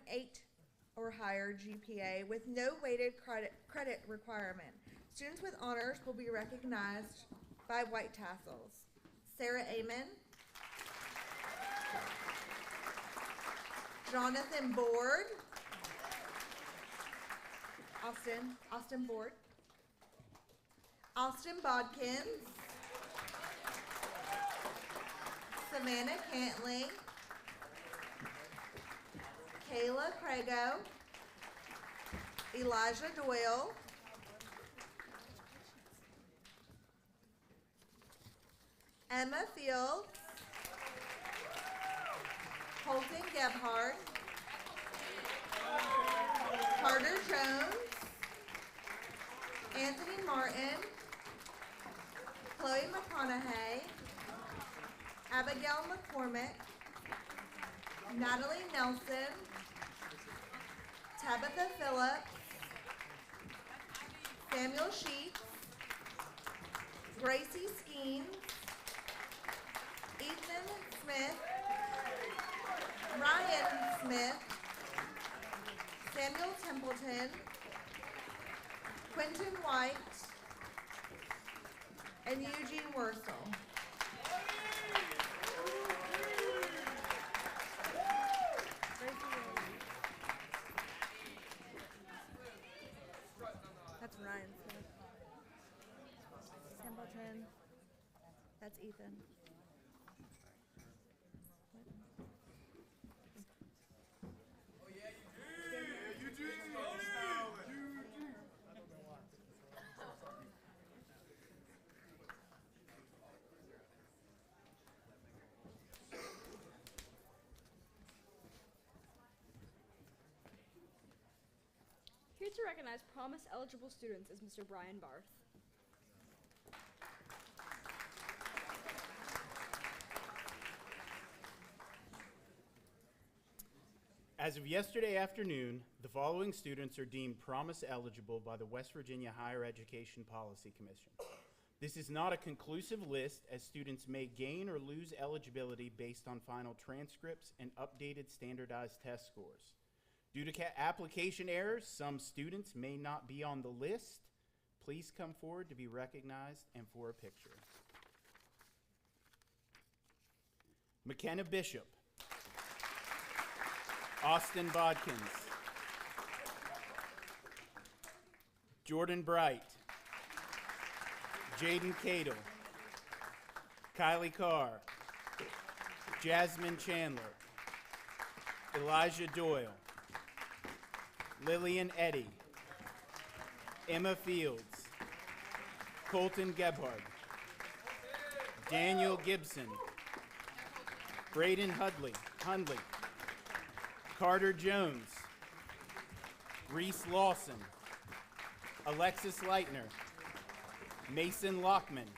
[SPEAKER 5] or higher GPA with no weighted credit requirement. Students with honors will be recognized by white tassels. Sarah Amon, Jonathan Board, Austin Board, Austin Bodkins, Savannah Cantley, Kayla Crago, Elijah Doyle, Emma Fields, Colton Gebhardt, Carter Jones, Anthony Martin, Chloe McConaughey, Abigail McCormick, Natalie Nelson, Tabitha Phillips, Samuel Sheets, Gracie Skeens, Ethan Smith, Ryan Smith, Samuel Templeton, Quentin White, and Eugene Wurstel. That's Ryan Smith. Templeton. That's Ethan.
[SPEAKER 1] Here to recognize Promise eligible students is Mr. Brian Barth.
[SPEAKER 16] As of yesterday afternoon, the following students are deemed Promise eligible by the West Virginia Higher Education Policy Commission. This is not a conclusive list, as students may gain or lose eligibility based on final transcripts and updated standardized test scores. Due to application errors, some students may not be on the list. Please come forward to be recognized and for a picture. McKenna Bishop, Austin Bodkins, Jordan Bright, Jaden Cadle, Kylie Carr, Jasmine Chandler, Elijah Doyle, Lillian Eddy, Emma Fields, Colton Gebhardt, Daniel Gibson, Braden Hundley, Carter Jones, Reese Lawson, Alexis Leitner, Mason Lockman,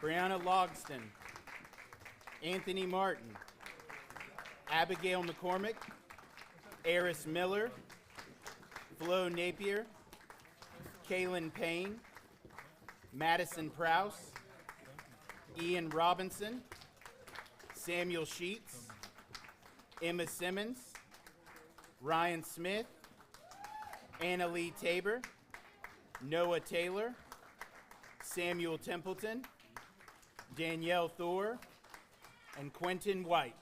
[SPEAKER 16] Brianna Logston, Anthony Martin, Abigail McCormick, Eris Miller, Flo Napier, Kaylin Payne, Madison Prowse, Ian Robinson, Samuel Sheets, Emma Simmons, Ryan Smith, Anna Lee Tabor, Noah Taylor, Samuel Templeton, Danielle Thor, and Quentin White.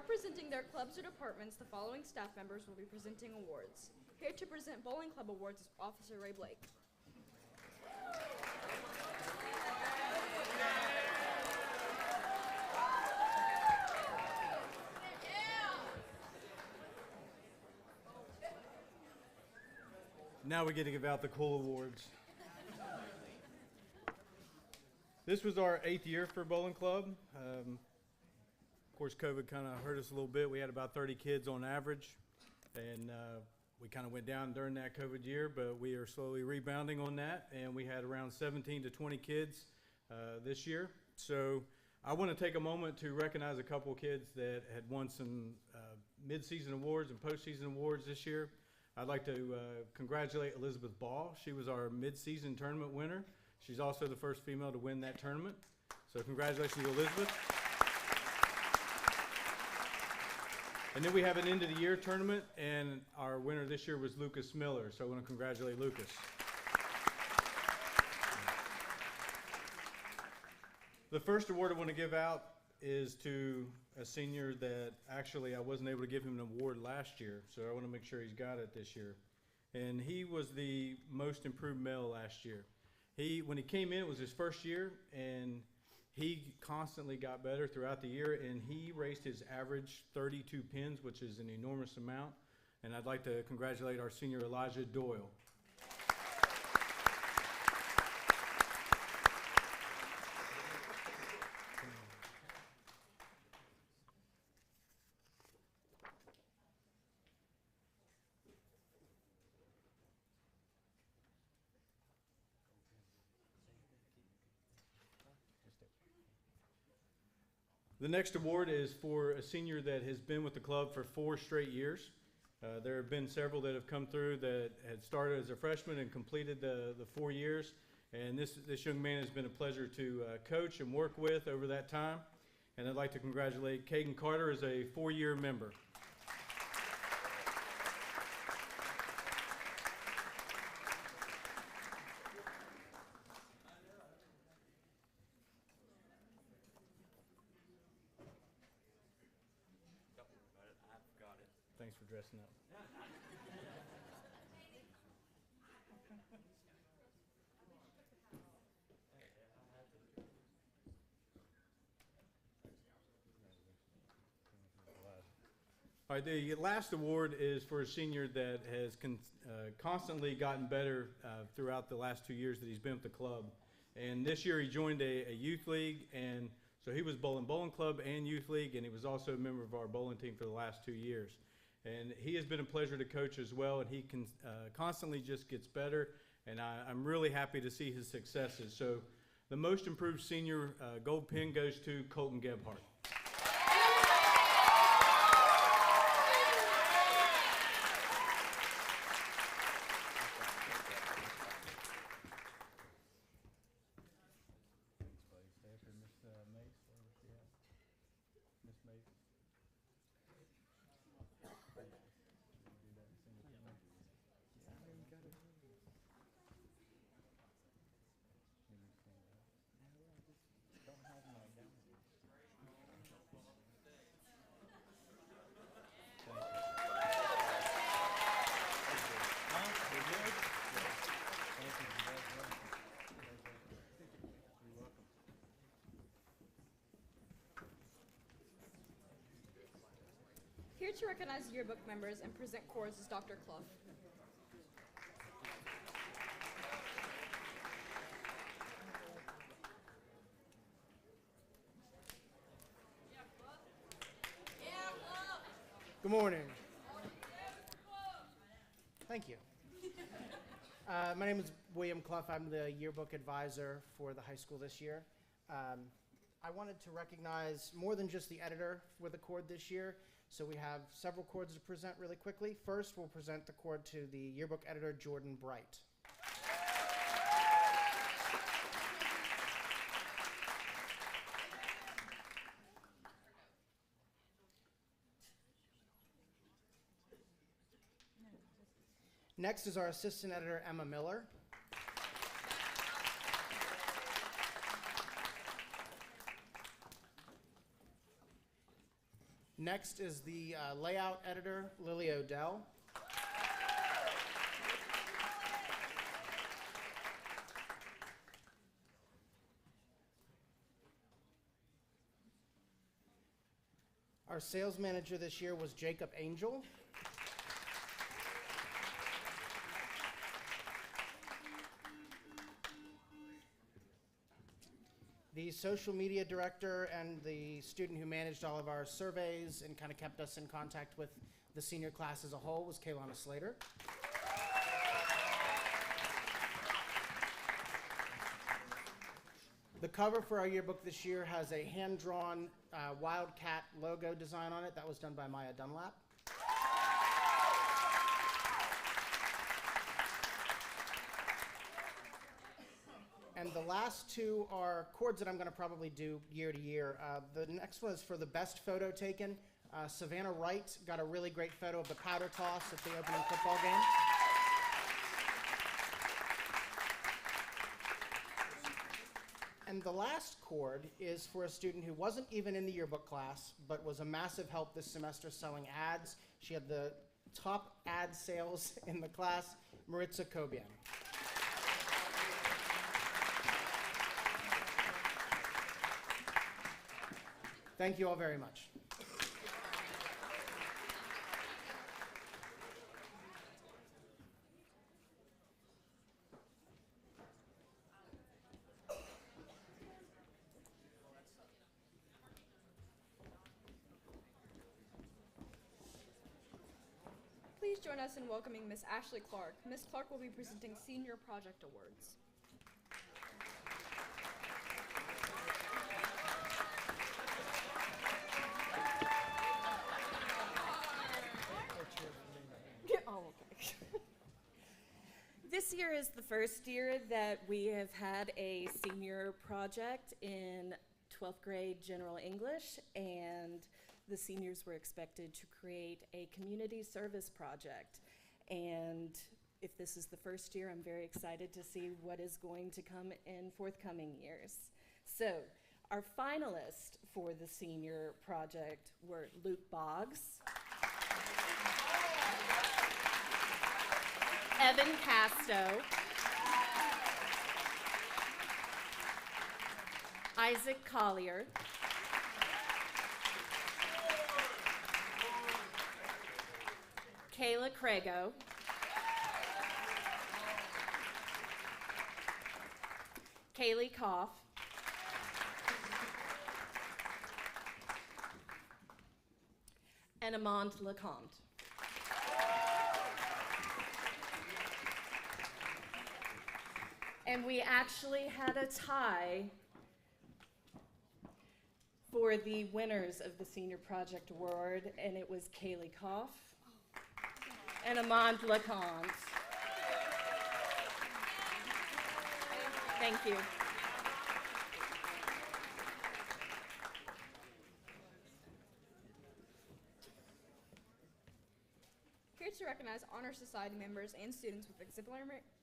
[SPEAKER 1] Representing their clubs or departments, the following staff members will be presenting awards. Here to present Bowling Club awards is Officer Ray Blake.
[SPEAKER 20] Now we get to give out the cool awards. This was our 8th year for Bowling Club. Of course, COVID kind of hurt us a little bit. We had about 30 kids on average, and we kind of went down during that COVID year, but we are slowly rebounding on that, and we had around 17 to 20 kids this year. So I want to take a moment to recognize a couple of kids that had won some mid-season awards and postseason awards this year. I'd like to congratulate Elizabeth Ball. She was our mid-season tournament winner. She's also the first female to win that tournament. So congratulations to Elizabeth. And then we have an end of the year tournament, and our winner this year was Lucas Miller. So I want to congratulate Lucas. The first award I want to give out is to a senior that actually I wasn't able to give him an award last year, so I want to make sure he's got it this year. And he was the most improved male last year. When he came in, it was his first year, and he constantly got better throughout the year, and he raised his average 32 pins, which is an enormous amount. And I'd like to congratulate our senior Elijah Doyle. The next award is for a senior that has been with the club for 4 straight years. There have been several that have come through that had started as a freshman and completed the 4 years. And this young man has been a pleasure to coach and work with over that time. And I'd like to congratulate Caden Carter as a 4-year member. Thanks for dressing up. All right, the last award is for a senior that has constantly gotten better throughout the last 2 years that he's been with the club. And this year he joined a youth league, and so he was bowling club and youth league, and he was also a member of our bowling team for the last 2 years. And he has been a pleasure to coach as well, and he constantly just gets better, and I'm really happy to see his successes. So the most improved senior gold pin goes to Colton Gebhardt.
[SPEAKER 1] Here to recognize yearbook members and present cords is Dr. Clough.
[SPEAKER 21] Good morning. Thank you. My name is William Clough. I'm the yearbook advisor for the high school this year. I wanted to recognize more than just the editor with a cord this year. So we have several cords to present really quickly. First, we'll present the cord to the yearbook editor, Jordan Bright. Next is our assistant editor, Emma Miller. Next is the layout editor, Lily Odell. Our sales manager this year was Jacob Angel. The social media director and the student who managed all of our surveys and kind of kept us in contact with the senior class as a whole was Kaylana Slater. The cover for our yearbook this year has a hand-drawn Wildcat logo design on it. That was done by Maya Dunlap. And the last two are cords that I'm going to probably do year to year. The next one is for the best photo taken. Savannah Wright got a really great photo of the powder toss at the opening football game. And the last cord is for a student who wasn't even in the yearbook class, but was a massive help this semester selling ads. She had the top ad sales in the class, Maritza Kobian. Thank you all very much.
[SPEAKER 1] Please join us in welcoming Miss Ashley Clark. Miss Clark will be presenting Senior Project Awards.
[SPEAKER 3] This year is the first year that we have had a senior project in 12th grade general English, and the seniors were expected to create a community service project. And if this is the first year, I'm very excited to see what is going to come in forthcoming years. So our finalists for the senior project were Luke Boggs, Evan Casto, Isaac Collier, Kayla Crago, Kaylee Koff, and Amand Lecomte. And we actually had a tie for the winners of the Senior Project Award, and it was Kaylee Koff and Amand Lecomte. Thank you.
[SPEAKER 1] Here to recognize Honor Society members and students with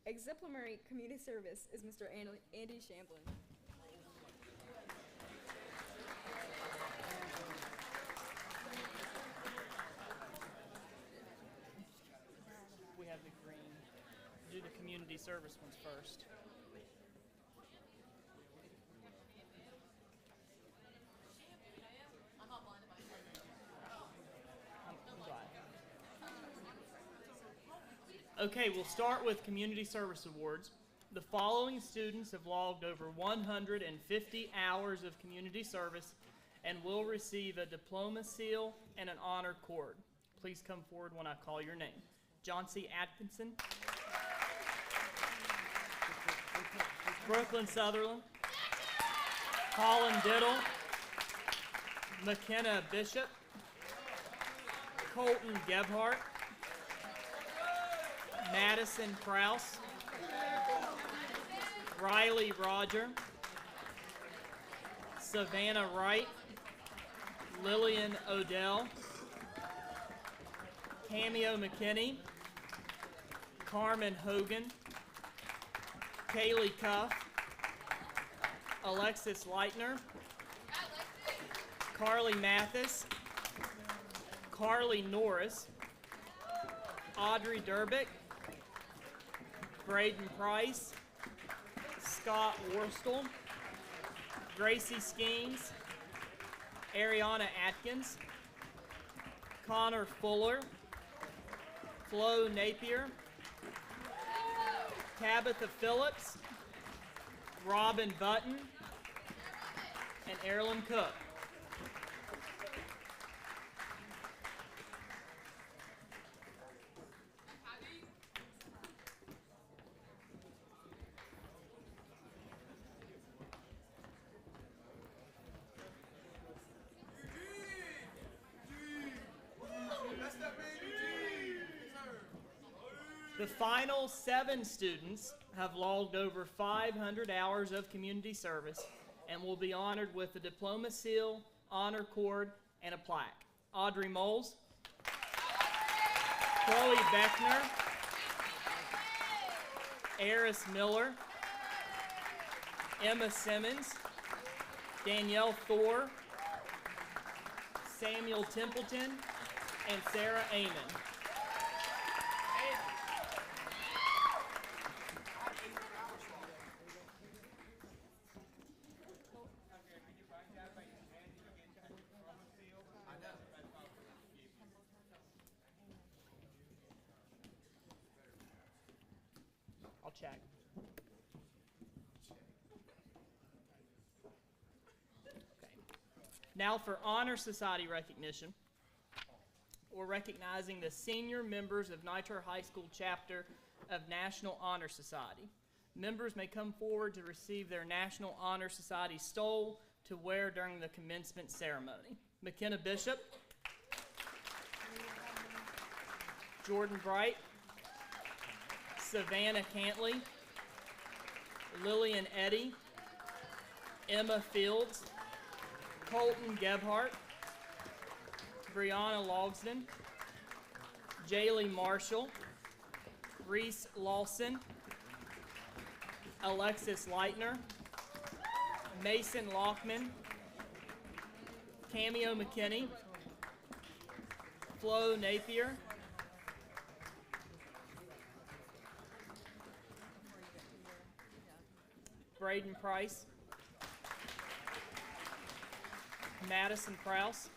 [SPEAKER 1] exemplary community service is Mr. Andy Shamblin.
[SPEAKER 2] We have the green. Do the community service ones first. Okay, we'll start with Community Service Awards. The following students have logged over 150 hours of community service and will receive a diploma seal and an honor cord. Please come forward when I call your name. John C. Atkinson, Brooklyn Sutherland, Colin Diddle, McKenna Bishop, Colton Gebhardt, Madison Krause, Riley Roger, Savannah Wright, Lillian Odell, Cameo McKinney, Carmen Hogan, Kaylee Cuff, Alexis Leitner, Carly Mathis, Carly Norris, Audrey Durbick, Braden Price, Scott Worstel, Gracie Skeens, Ariana Atkins, Connor Fuller, Flo Napier, Tabitha Phillips, Robin Button, and Erilyn Cook. The final 7 students have logged over 500 hours of community service and will be honored with a diploma seal, honor cord, and a plaque. Audrey Moles, Chloe Beckner, Eris Miller, Emma Simmons, Danielle Thor, Samuel Templeton, and Sarah Amon. I'll check. Okay. Now for Honor Society recognition. We're recognizing the senior members of Nitro High School chapter of National Honor Society. Members may come forward to receive their National Honor Society stole to wear during the commencement ceremony. McKenna Bishop, Jordan Bright, Savannah Cantley, Lillian Eddy, Emma Fields, Colton Gebhardt, Brianna Logsden, Jaylee Marshall, Reese Lawson, Alexis Leitner, Mason Lockman, Cameo McKinney, Flo Napier, Braden Price, Madison Prowse,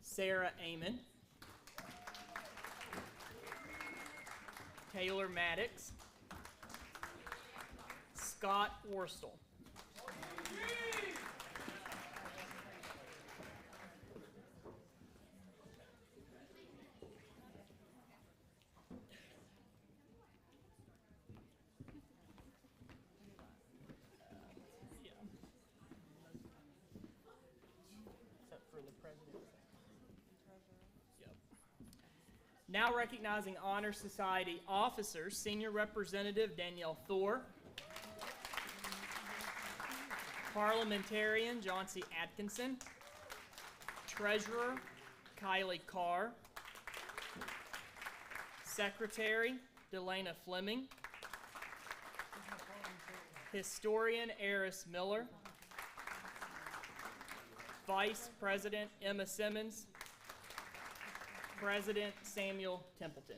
[SPEAKER 2] Sarah Amon, Taylor Maddox, Scott Worstel. Now recognizing Honor Society officers, Senior Representative Danielle Thor, Parliamentarian John C. Atkinson, Treasurer Kylie Carr, Secretary Delana Fleming, Historian Eris Miller, Vice President Emma Simmons, President Samuel Templeton.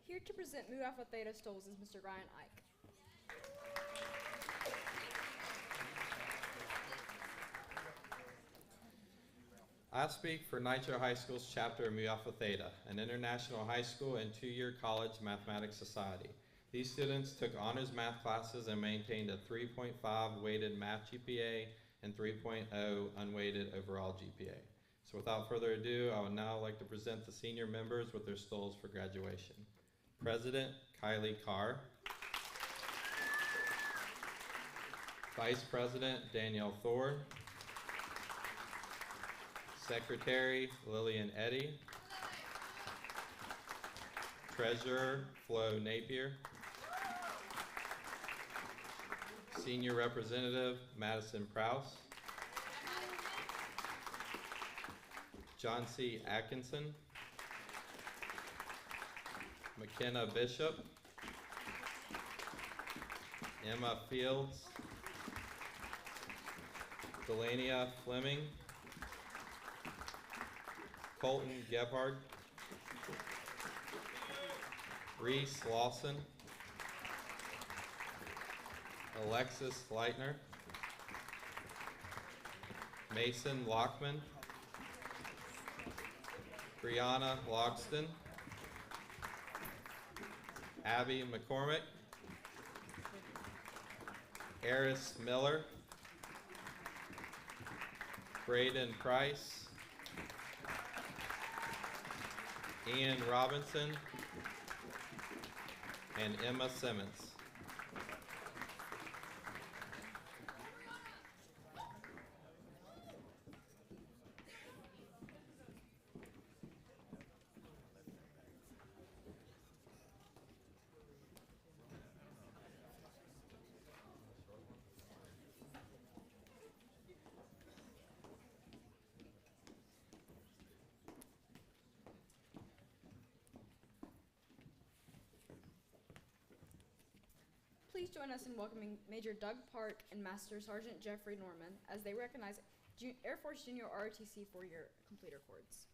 [SPEAKER 1] Here to present Mu Alpha Theta stoles is Mr. Ryan Ike.
[SPEAKER 4] I speak for Nitro High School's chapter of Mu Alpha Theta, an international high school and two-year college mathematics society. These students took honors math classes and maintained a 3.5 weighted math GPA and 3.0 unweighted overall GPA. So without further ado, I would now like to present the senior members with their stoles for graduation. President Kylie Carr. Vice President Danielle Thor. Secretary Lillian Eddy. Treasurer Flo Napier. Senior Representative Madison Prouse. John C. Atkinson. McKenna Bishop. Emma Fields. Delania Fleming. Colton Gebhard. Reese Lawson. Alexis Leitner. Mason Lockman. Brianna Logston. Abby McCormick. Eris Miller. Braden Price. Ian Robinson. And Emma Simmons.
[SPEAKER 1] Please join us in welcoming Major Doug Park and Master Sergeant Jeffrey Norman as they recognize Air Force Junior ROTC 4-year completer cords.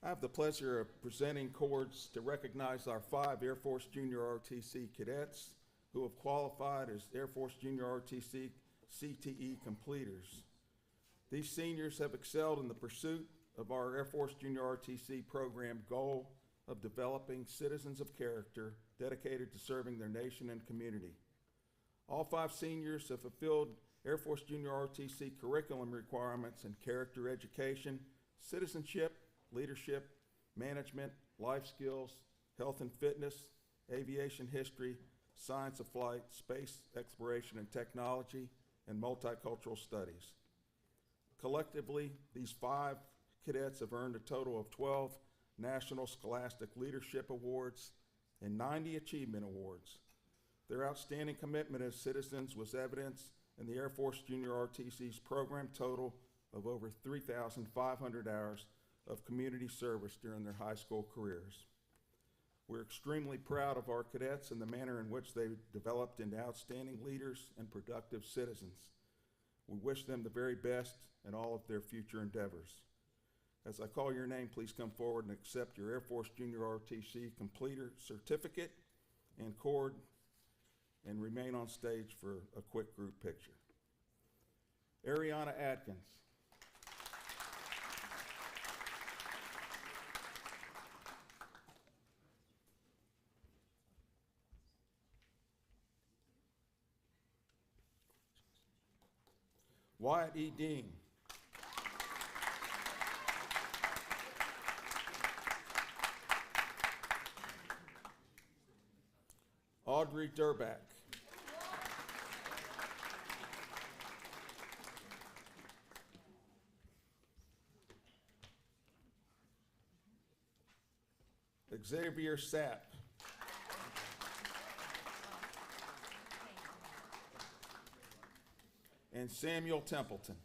[SPEAKER 6] I have the pleasure of presenting cords to recognize our 5 Air Force Junior ROTC cadets who have qualified as Air Force Junior ROTC CTE completers. These seniors have excelled in the pursuit of our Air Force Junior ROTC program goal of developing citizens of character dedicated to serving their nation and community. All 5 seniors have fulfilled Air Force Junior ROTC curriculum requirements in character education, citizenship, leadership, management, life skills, health and fitness, aviation history, science of flight, space exploration and technology, and multicultural studies. Collectively, these 5 cadets have earned a total of 12 National Scholastic Leadership Awards and 90 Achievement Awards. Their outstanding commitment as citizens was evidenced in the Air Force Junior ROTC's program total of over 3,500 hours of community service during their high school careers. We're extremely proud of our cadets and the manner in which they developed into outstanding leaders and productive citizens. We wish them the very best in all of their future endeavors. As I call your name, please come forward and accept your Air Force Junior ROTC completer certificate and cord, and remain on stage for a quick group picture. Ariana Atkins. Wyatt E. Dean. Audrey Durback. Xavier Sapp. And Samuel Templeton.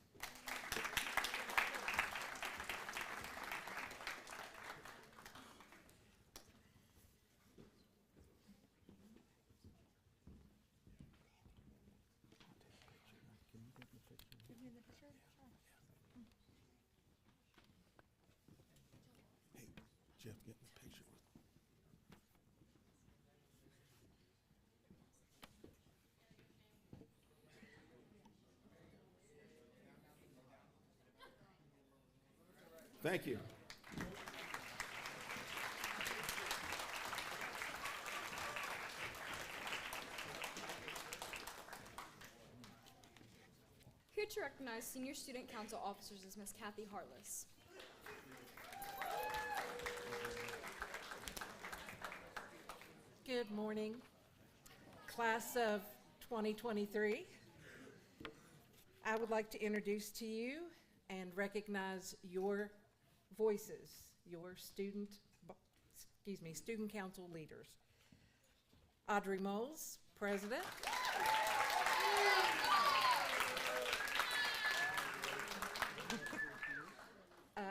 [SPEAKER 6] Thank you.
[SPEAKER 1] Here to recognize Senior Student Council officers is Ms. Kathy Hartless.
[SPEAKER 8] Good morning, class of 2023. I would like to introduce to you and recognize your voices, your student council leaders. Audrey Moles, President.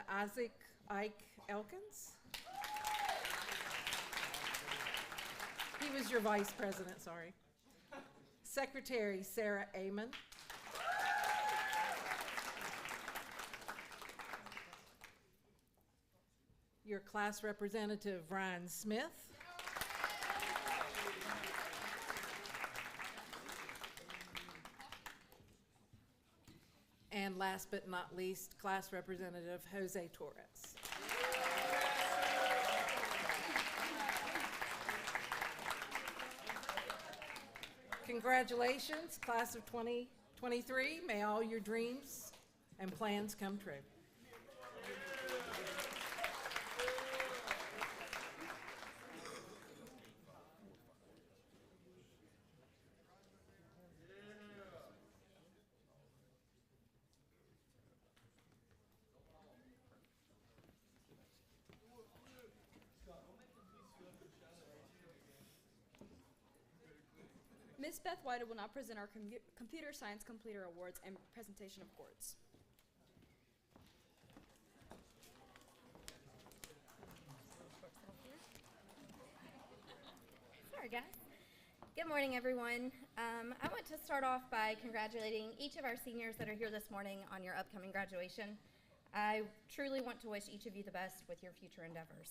[SPEAKER 8] Isaac Ike Elkins. He was your vice president, sorry. Secretary Sarah Amon. Your class representative Ryan Smith. And last but not least, class representative Jose Torres. Congratulations, class of 2023. May all your dreams and plans come true.
[SPEAKER 1] Ms. Beth White will now present our Computer Science Completer Awards and presentation of awards.
[SPEAKER 22] Sorry, guys. Good morning, everyone. I want to start off by congratulating each of our seniors that are here this morning on your upcoming graduation. I truly want to wish each of you the best with your future endeavors.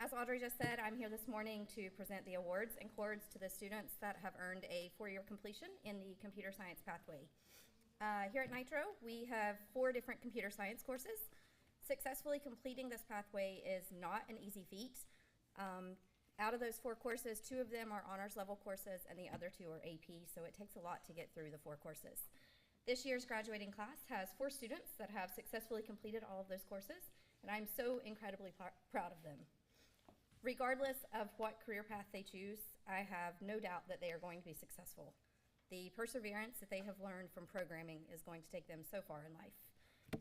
[SPEAKER 22] As Audrey just said, I'm here this morning to present the awards and cords to the students that have earned a 4-year completion in the computer science pathway. Here at Nitro, we have 4 different computer science courses. Successfully completing this pathway is not an easy feat. Out of those 4 courses, 2 of them are honors level courses and the other 2 are AP, so it takes a lot to get through the 4 courses. This year's graduating class has 4 students that have successfully completed all of those courses, and I'm so incredibly proud of them. Regardless of what career path they choose, I have no doubt that they are going to be successful. The perseverance that they have learned from programming is going to take them so far in life.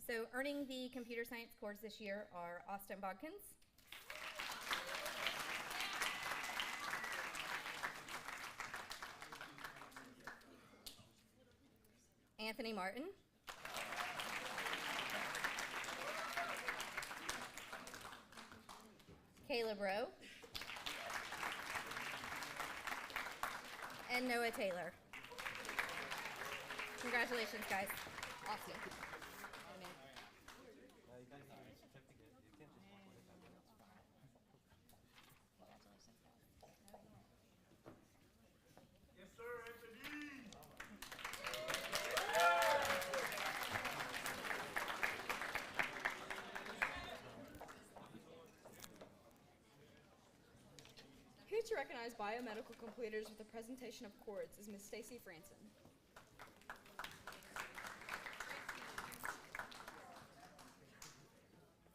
[SPEAKER 22] So earning the computer science course this year are Austin Bodkins, Anthony Martin, Caleb Rowe, and Noah Taylor. Congratulations, guys. Awesome.
[SPEAKER 1] Here to recognize biomedical completers with a presentation of cords is Ms. Stacy Franson.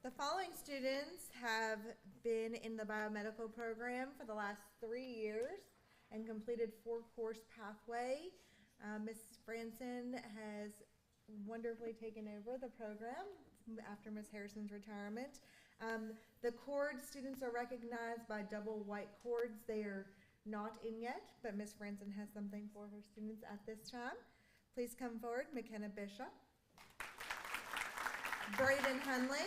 [SPEAKER 5] The following students have been in the biomedical program for the last 3 years and completed 4-course pathway. Ms. Franson has wonderfully taken over the program after Ms. Harrison's retirement. The cords students are recognized by double white cords. They are not in yet, but Ms. Franson has something for her students at this time. Please come forward, McKenna Bishop, Braden Hunley,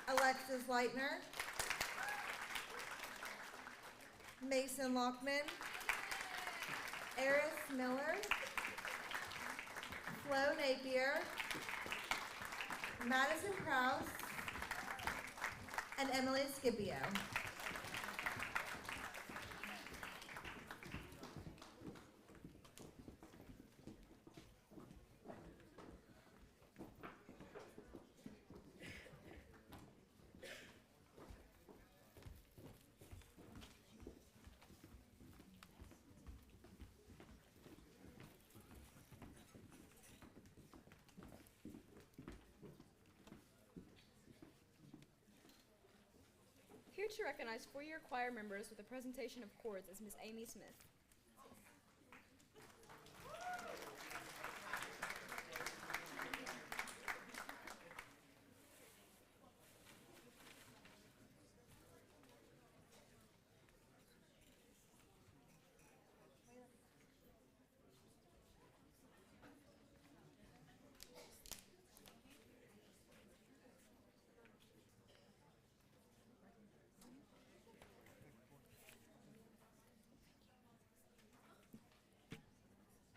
[SPEAKER 5] Alexis Leitner, Mason Lockman, Eris Miller, Flo Napier, Madison Krause, and Emily Scipio.
[SPEAKER 1] Here to recognize four-year choir members with a presentation of chords is Miss Amy Smith.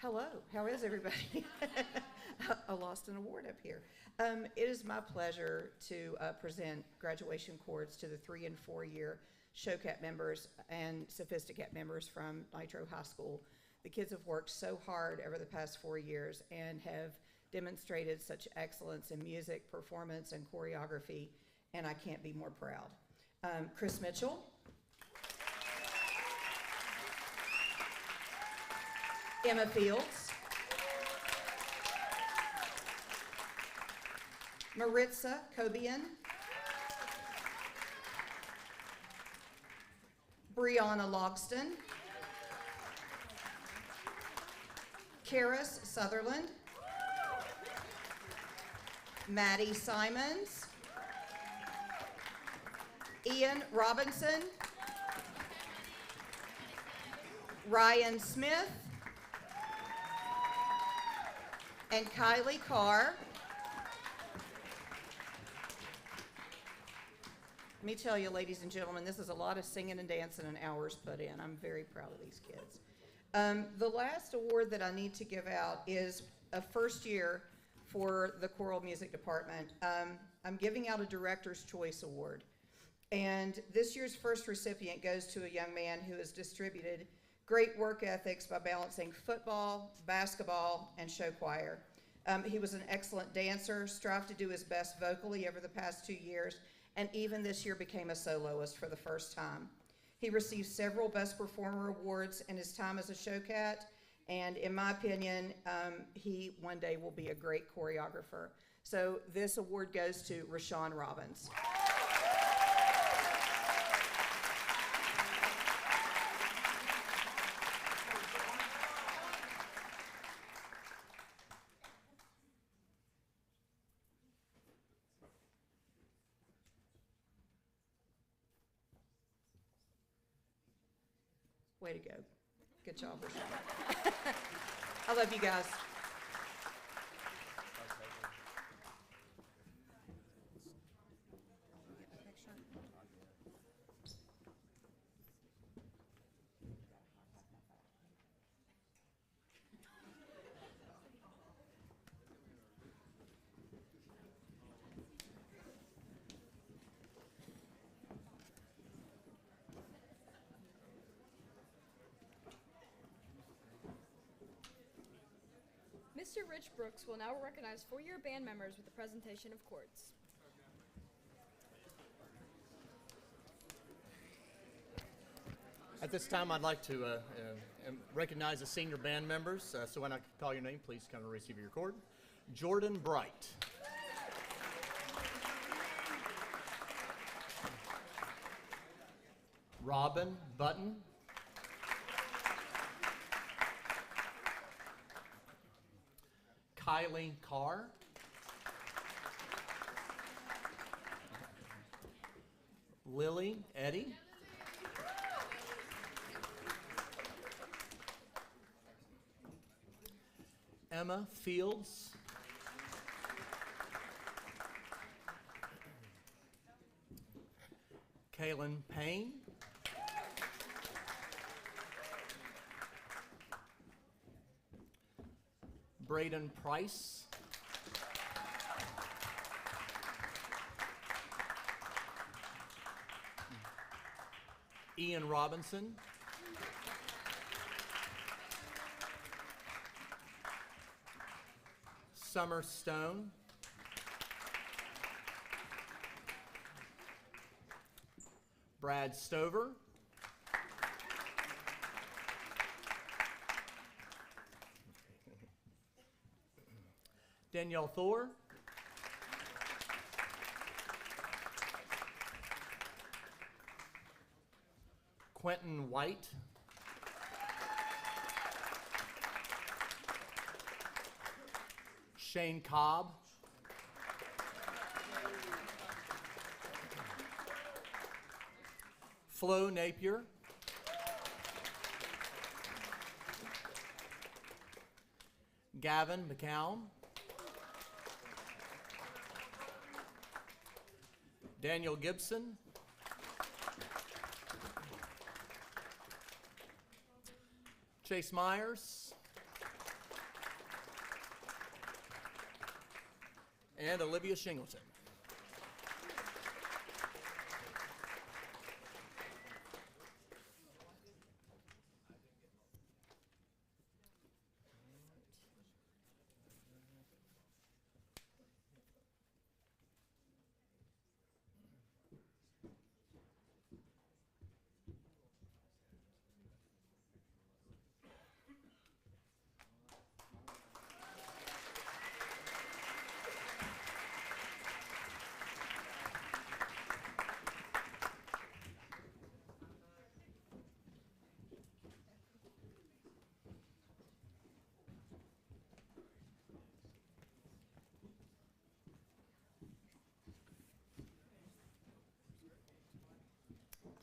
[SPEAKER 10] Hello, how is everybody? I lost an award up here. It is my pleasure to present graduation chords to the 3- and 4-year SHOCAT members and Sophisticat members from Nitro High School. The kids have worked so hard over the past 4 years and have demonstrated such excellence in music, performance, and choreography, and I can't be more proud. Chris Mitchell. Emma Fields, Maritza Cobian, Brianna Logston, Karis Sutherland, Maddie Simons, Ian Robinson, Ryan Smith, and Kylie Carr. Let me tell you, ladies and gentlemen, this is a lot of singing and dancing and hours put in. I'm very proud of these kids. The last award that I need to give out is a first year for the choral music department. I'm giving out a Director's Choice Award. And this year's first recipient goes to a young man who has distributed great work ethics by balancing football, basketball, and show choir. He was an excellent dancer, strived to do his best vocally over the past 2 years, and even this year became a soloist for the first time. He received several Best Performer awards in his time as a SHOCAT, and in my opinion, he one day will be a great choreographer. So this award goes to Rashawn Robbins. Way to go. Good job, Rashawn. I love you guys.
[SPEAKER 1] Mr. Rich Brooks will now recognize four-year band members with a presentation of chords.
[SPEAKER 11] At this time, I'd like to recognize the senior band members. So when I call your name, please come and receive your chord. Jordan Bright. Robin Button. Kylie Carr. Lily Eddy. Emma Fields. Kaylin Payne. Braden Price. Ian Robinson. Summer Stone. Brad Stover. Danielle Thor. Quentin White. Shane Cobb. Flo Napier. Gavin McCown. Daniel Gibson. Chase Myers. And Olivia Shingleton.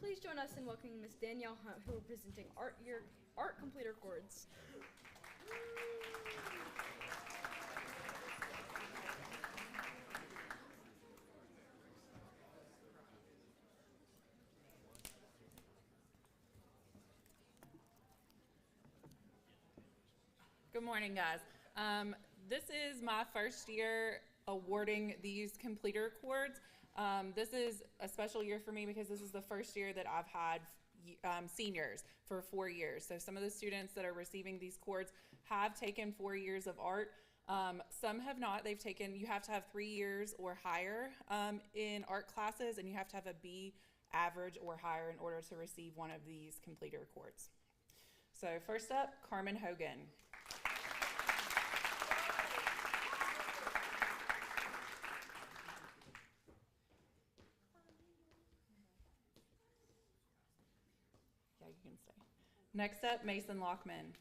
[SPEAKER 1] Please join us in welcoming Ms. Danielle Hunt, who are presenting art completer cords.
[SPEAKER 12] Good morning, guys. This is my first year awarding these completer cords. This is a special year for me because this is the first year that I've had seniors for 4 years. So some of the students that are receiving these cords have taken 4 years of art. Some have not. They've taken, you have to have 3 years or higher in art classes, and you have to have a B average or higher in order to receive one of these completer cords. So first up, Carmen Hogan. You can stay. Next up, Mason Lockman.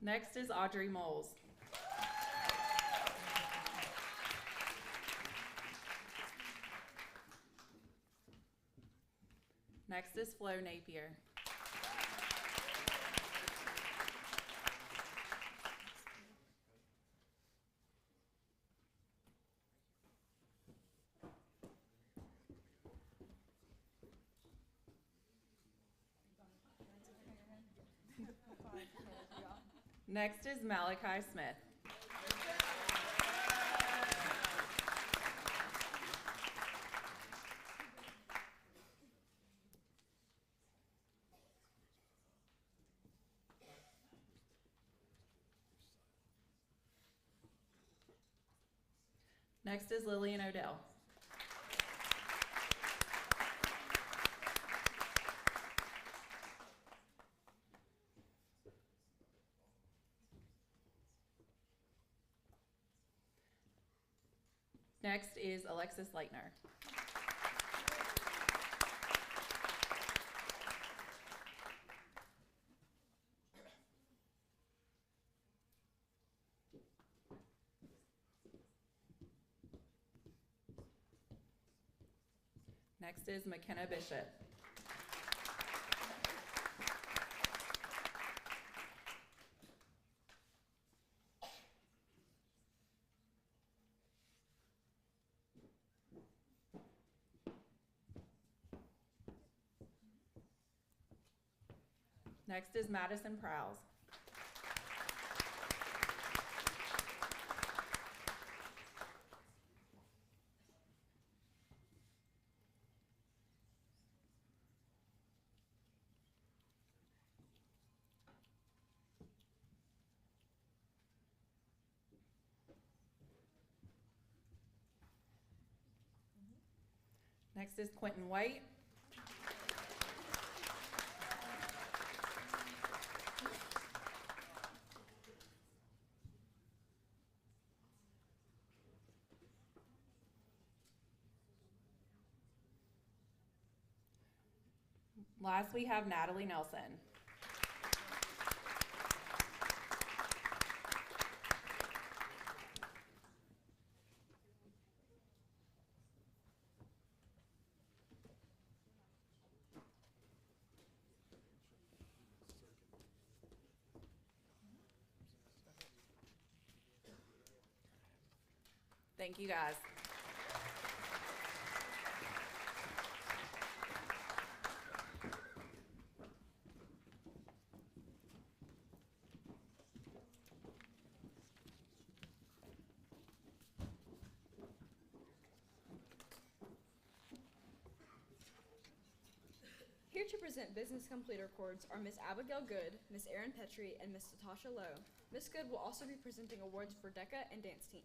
[SPEAKER 12] Next is Audrey Moles. Next is Flo Napier. Next is Malachi Smith. Next is Lillian Odell. Next is Alexis Leitner. Next is McKenna Bishop. Next is Madison Prowse. Next is Quentin White. Last, we have Natalie Nelson. Thank you, guys.
[SPEAKER 1] Here to present business completer cords are Ms. Abigail Good, Ms. Erin Petrie, and Ms. Natasha Lowe. Ms. Good will also be presenting awards for DECA and dance team.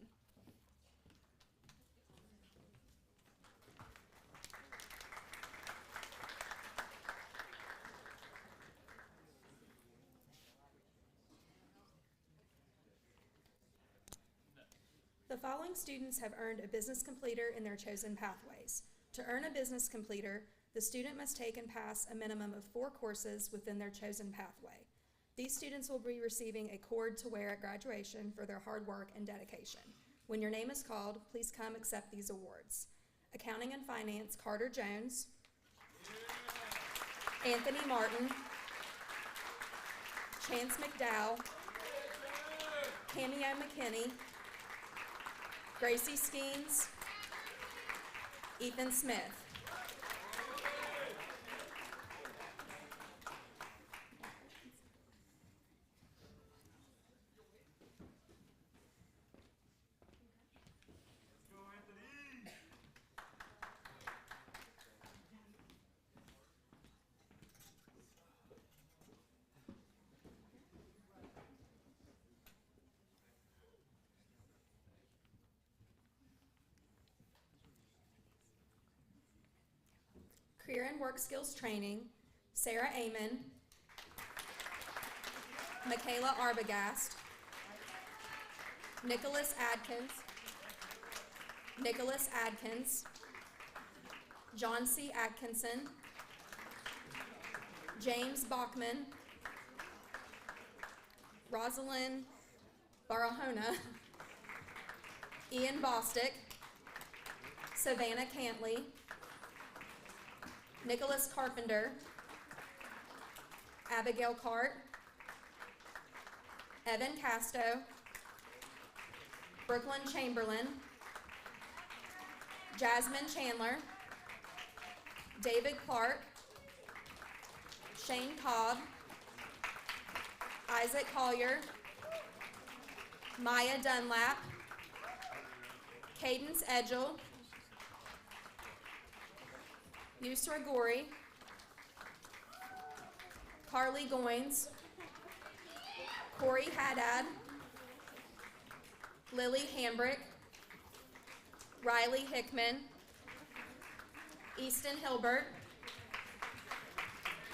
[SPEAKER 13] The following students have earned a business completer in their chosen pathways. To earn a business completer, the student must take and pass a minimum of 4 courses within their chosen pathway. These students will be receiving a cord to wear at graduation for their hard work and dedication. When your name is called, please come accept these awards. Accounting and Finance, Carter Jones, Anthony Martin, Chance McDowell, Cameo McKinney, Gracie Skeens, Ethan Smith. Career and Work Skills Training, Sarah Amon, Michaela Arbogast, Nicholas Adkins, John C. Atkinson, James Bachman, Rosalind Barahona, Ian Bostick, Savannah Cantley, Nicholas Carpenter, Abigail Cart, Evan Casto, Brooklyn Chamberlain, Jasmine Chandler, David Clark, Shane Cobb, Isaac Collier, Maya Dunlap, Cadence Edgel, Yusra Gori, Carly Goins, Corey Haddad, Lily Hambrick, Riley Hickman, Easton Hilbert,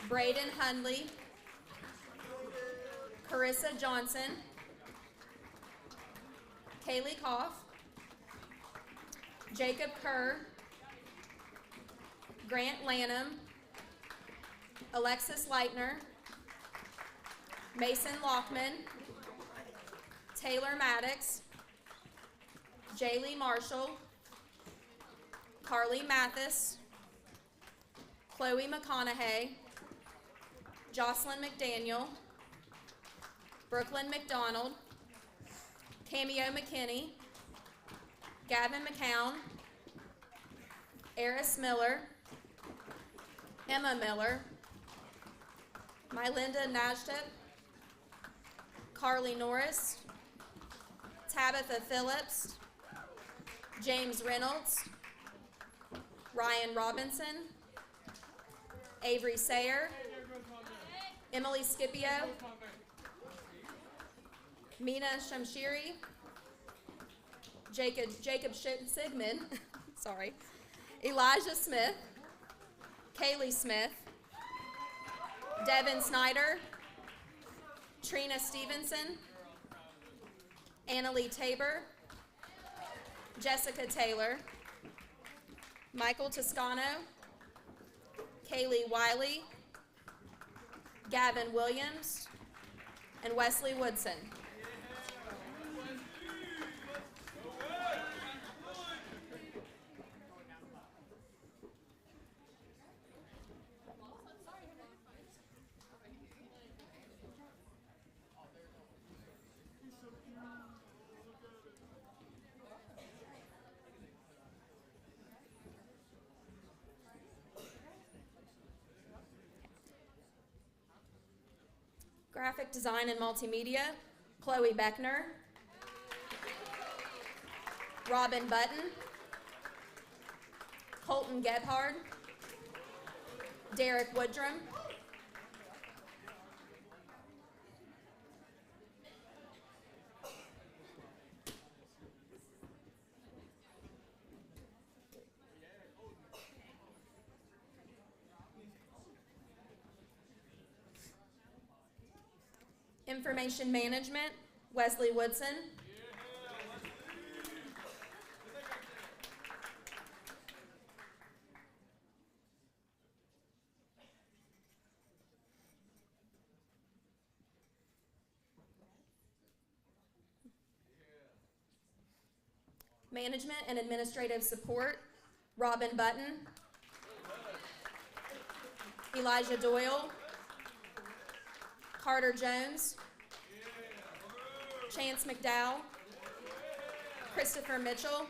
[SPEAKER 13] Braden Hundley, Carissa Johnson, Kaylee Koff, Jacob Kerr, Grant Lanham, Alexis Leitner, Mason Lockman, Taylor Maddox, Jaylee Marshall, Carly Mathis, Chloe McConaughey, Jocelyn McDaniel, Brooklyn McDonald, Cameo McKinney, Gavin McCown, Eris Miller, Emma Miller, Mylinda Najtep, Carly Norris, Tabitha Phillips, James Reynolds, Ryan Robinson, Avery Sayer, Emily Scipio, Mina Shamshiri, Jacob Sigmund, sorry, Elijah Smith, Kaylee Smith, Devin Snyder, Trina Stevenson, Annalie Tabor, Jessica Taylor, Michael Toscano, Kaylee Wiley, Gavin Williams, and Wesley Woodson. Graphic Design and Multimedia, Chloe Beckner, Robin Button, Colton Gebhard, Derek Woodrum, Information Management, Wesley Woodson. Management and Administrative Support, Robin Button, Elijah Doyle, Carter Jones, Chance McDowell, Christopher Mitchell,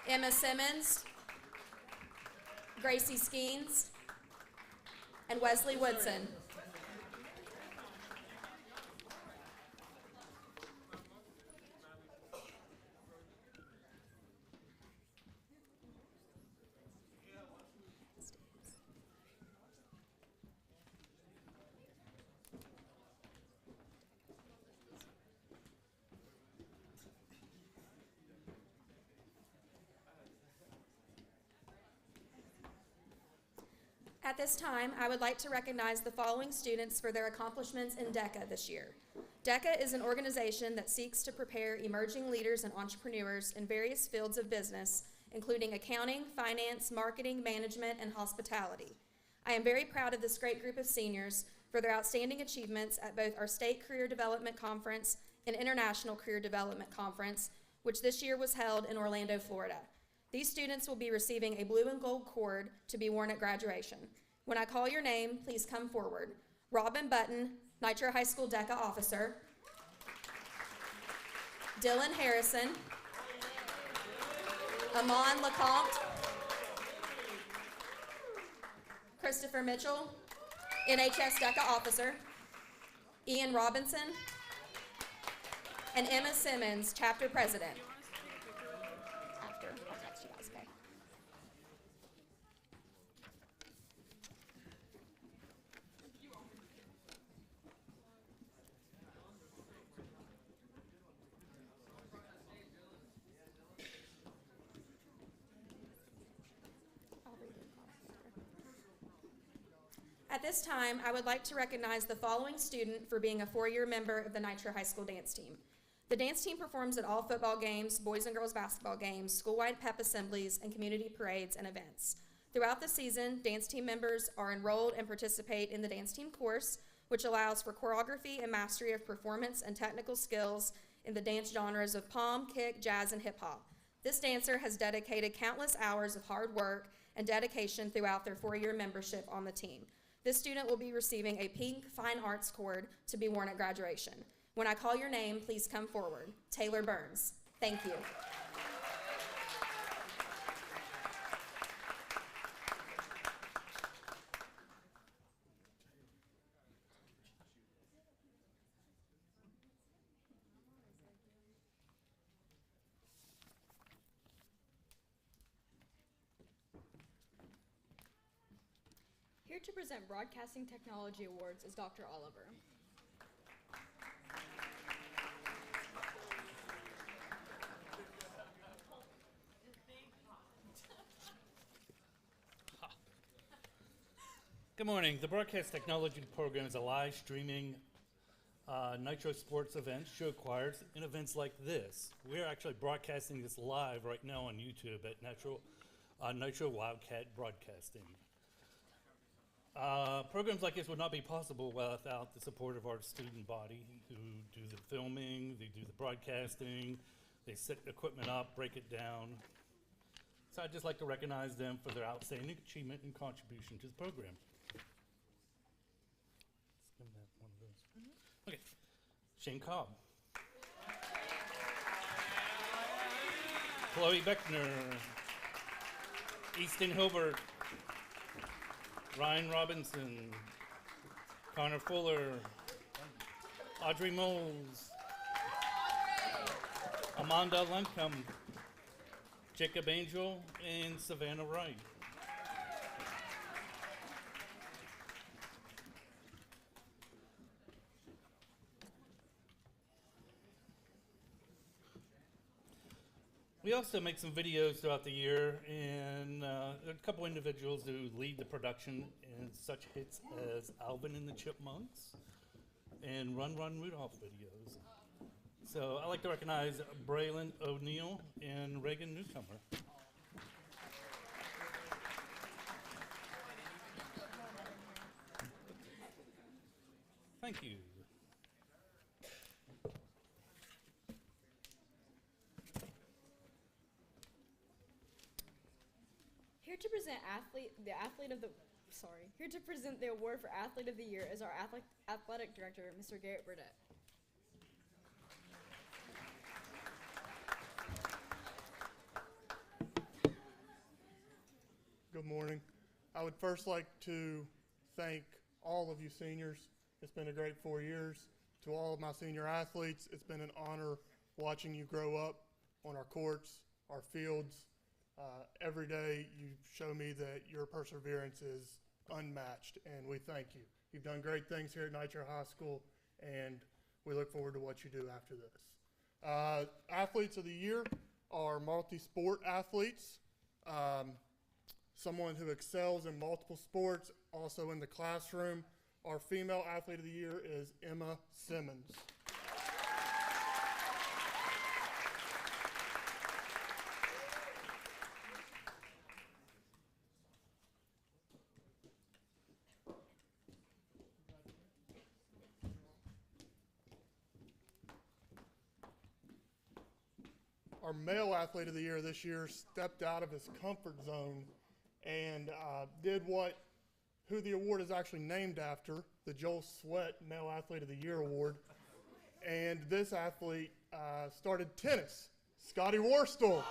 [SPEAKER 13] Emma Simmons, Gracie Skeens, and Wesley Woodson. At this time, I would like to recognize the following students for their accomplishments in DECA this year. DECA is an organization that seeks to prepare emerging leaders and entrepreneurs in various fields of business, including accounting, finance, marketing, management, and hospitality. I am very proud of this great group of seniors for their outstanding achievements at both our State Career Development Conference and International Career Development Conference, which this year was held in Orlando, Florida. These students will be receiving a blue and gold cord to be worn at graduation. When I call your name, please come forward. Robin Button, Nitro High School DECA officer. Dylan Harrison. Amon LeCompte. Christopher Mitchell, NHS DECA officer. Ian Robinson. And Emma Simmons, chapter president. After, I'll text you guys, okay? At this time, I would like to recognize the following student for being a four-year member of the Nitro High School dance team. The dance team performs at all football games, boys and girls basketball games, school-wide pep assemblies, and community parades and events. Throughout the season, dance team members are enrolled and participate in the dance team course, which allows for choreography and mastery of performance and technical skills in the dance genres of pom, kick, jazz, and hip-hop. This dancer has dedicated countless hours of hard work and dedication throughout their four-year membership on the team. This student will be receiving a pink fine arts cord to be worn at graduation. When I call your name, please come forward. Taylor Burns. Thank you.
[SPEAKER 1] Here to present Broadcasting Technology Awards is Dr. Oliver.
[SPEAKER 14] Good morning. The Broadcast Technology program is a live streaming Nitro sports event, show choirs, and events like this. We're actually broadcasting this live right now on YouTube at Nitro Wildcat Broadcasting. Programs like this would not be possible without the support of our student body who do the filming, they do the broadcasting, they set equipment up, break it down. So I'd just like to recognize them for their outstanding achievement and contribution to the program. Let's give that one of those. Okay, Shane Cobb. Chloe Beckner. Easton Hilbert. Ryan Robinson. Connor Fuller. Audrey Moles. Amanda Luncombe. Jacob Angel and Savannah Wright. We also make some videos throughout the year, and a couple individuals who lead the production in such hits as Alvin and the Chipmunks and Run Run Rudolph videos. So I'd like to recognize Braylon O'Neill and Reagan Newcomer. Thank you.
[SPEAKER 1] Here to present Here to present the award for Athlete of the Year is our athletic director, Mr. Garrett Burdett.
[SPEAKER 7] Good morning. I would first like to thank all of you seniors. It's been a great 4 years. To all of my senior athletes, it's been an honor watching you grow up on our courts, our fields. Every day you show me that your perseverance is unmatched, and we thank you. You've done great things here at Nitro High School, and we look forward to what you do after this. Athletes of the Year are multi-sport athletes. Someone who excels in multiple sports, also in the classroom. Our female athlete of the year is Emma Simmons. Our male athlete of the year this year stepped out of his comfort zone and did who the award is actually named after, the Joel Sweat Male Athlete of the Year Award. And this athlete started tennis, Scotty Worstel.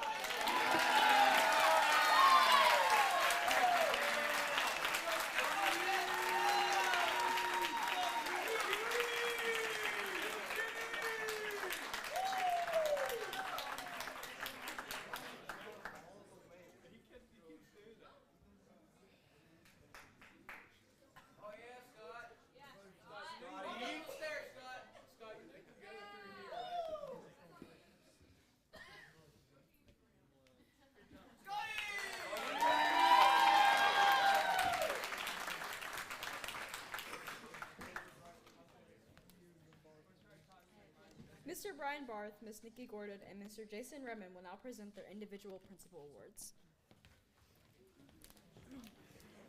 [SPEAKER 1] Mr. Brian Barth, Ms. Nikki Gordon, and Mr. Jason Redmond will now present their individual principal awards.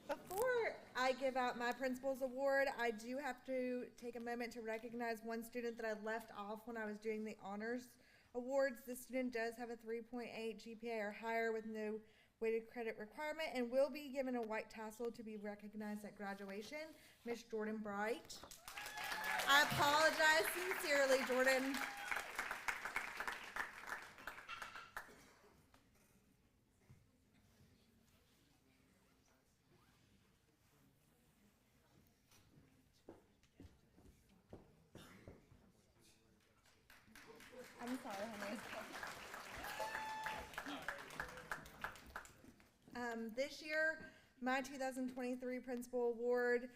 [SPEAKER 5] Before I give out my principal's award, I do have to take a moment to recognize one student that I left off when I was doing the honors awards. This student does have a 3.8 GPA or higher with no weighted credit requirement and will be given a white tassel to be recognized at graduation. Miss Jordan Bright. I apologize sincerely, Jordan. I'm sorry, honey. This year, my 2023 Principal Award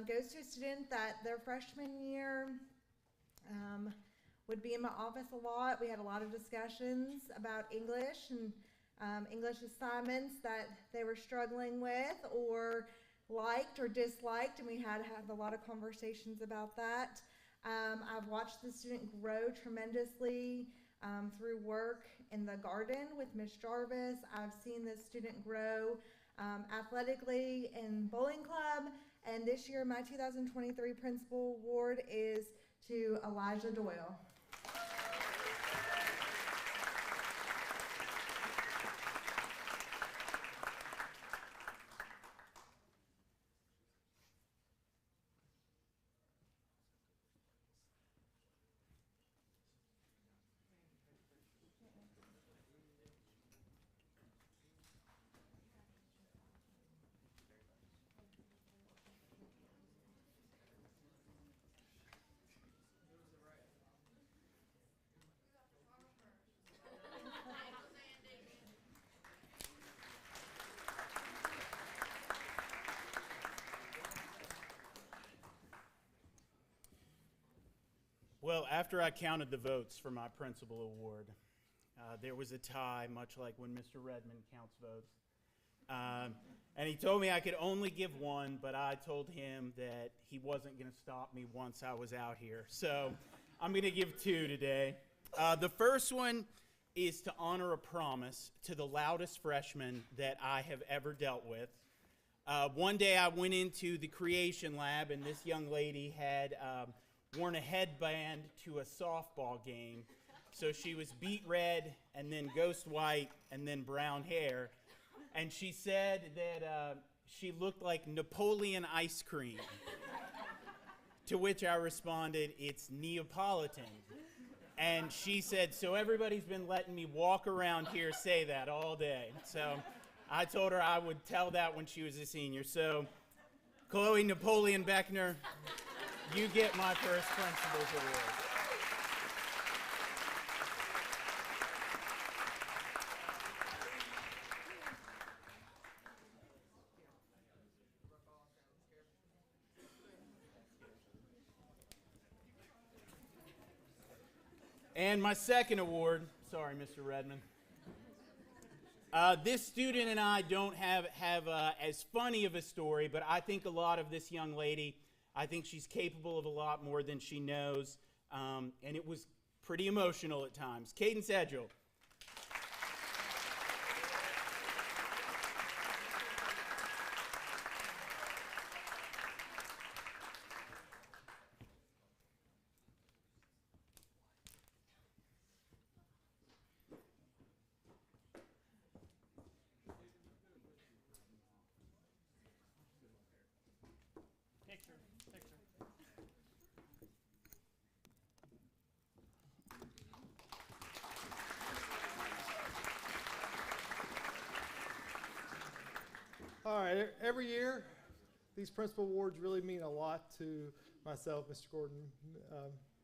[SPEAKER 5] goes to a student that their freshman year would be in my office a lot. We had a lot of discussions about English and English assignments that they were struggling with or liked or disliked, and we had to have a lot of conversations about that. I've watched the student grow tremendously through work in the garden with Miss Jarvis. I've seen this student grow athletically in bowling club. And this year, my 2023 principal award is to Elijah Doyle.
[SPEAKER 16] Well, after I counted the votes for my principal award, there was a tie, much like when Mr. Redmond counts votes. And he told me I could only give one, but I told him that he wasn't going to stop me once I was out here. So I'm going to give two today. The first one is to honor a promise to the loudest freshman that I have ever dealt with. One day I went into the creation lab, and this young lady had worn a headband to a softball game. So she was beet red, and then ghost white, and then brown hair. And she said that she looked like Napoleon ice cream. To which I responded, it's Neapolitan. And she said, so everybody's been letting me walk around here say that all day. So I told her I would tell that when she was a senior. So Chloe Napoleon Beckner, you get my first principal's award. And my second award, sorry, Mr. Redmond. This student and I don't have as funny of a story, but I think a lot of this young lady, I think she's capable of a lot more than she knows, and it was pretty emotional at times. Cadence Edgell.
[SPEAKER 15] All right, every year, these principal awards really mean a lot to myself, Mr. Gordon,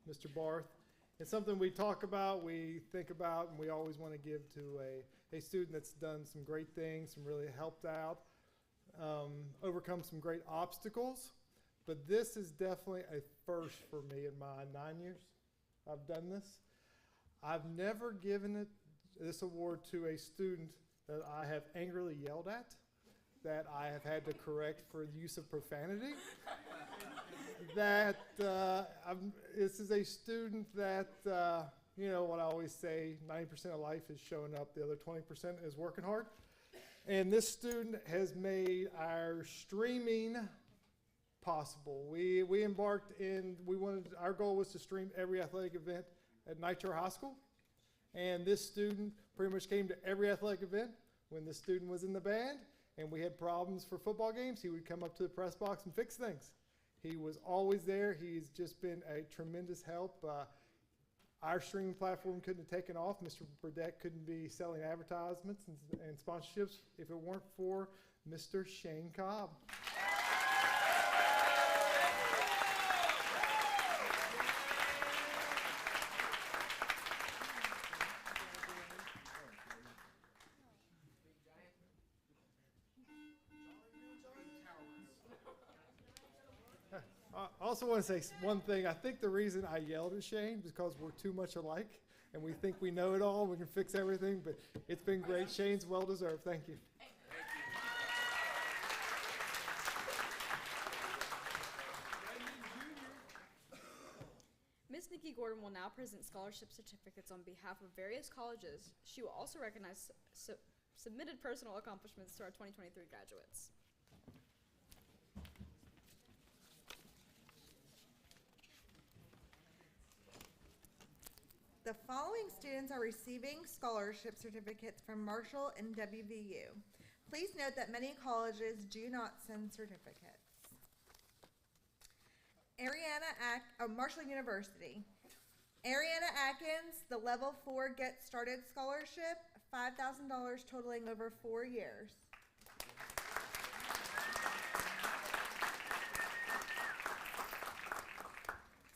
[SPEAKER 15] Mr. Barth. It's something we talk about, we think about, and we always want to give to a student that's done some great things, some really helped out, overcome some great obstacles. But this is definitely a first for me in my 9 years I've done this. I've never given this award to a student that I have angrily yelled at, that I have had to correct for the use of profanity. That this is a student that, you know what I always say, 90% of life is showing up, the other 20% is working hard. And this student has made our streaming possible. We embarked in, our goal was to stream every athletic event at Nitro High School. And this student pretty much came to every athletic event. When the student was in the band and we had problems for football games, he would come up to the press box and fix things. He was always there. He's just been a tremendous help. Our streaming platform couldn't have taken off. Mr. Burdette couldn't be selling advertisements and sponsorships if it weren't for Mr. Shane Cobb. I also want to say one thing. I think the reason I yelled at Shane is because we're too much alike and we think we know it all, we can fix everything, but it's been great. Shane's well deserved. Thank you.
[SPEAKER 1] Ms. Nikki Gordon will now present scholarship certificates on behalf of various colleges. She will also recognize submitted personal accomplishments to our 2023 graduates.
[SPEAKER 5] The following students are receiving scholarship certificates from Marshall and WVU. Please note that many colleges do not send certificates. Marshall University. Ariana Atkins, the Level 4 Get Started Scholarship, $5,000 totaling over 4 years.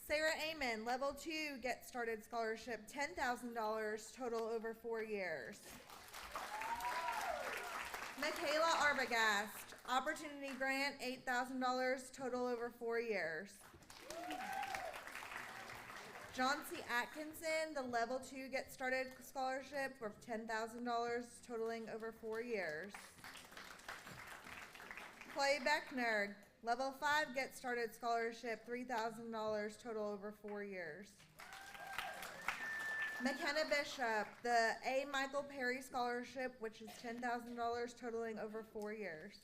[SPEAKER 5] Sarah Amon, Level 2 Get Started Scholarship, $10,000 total over 4 years. Michaela Arbogast, Opportunity Grant, $8,000 total over 4 years. John C. Atkinson, the Level 2 Get Started Scholarship for $10,000 totaling over 4 years. Clay Beckner, Level 5 Get Started Scholarship, $3,000 total over 4 years. McKenna Bishop, the A. Michael Perry Scholarship, which is $10,000 totaling over 4 years.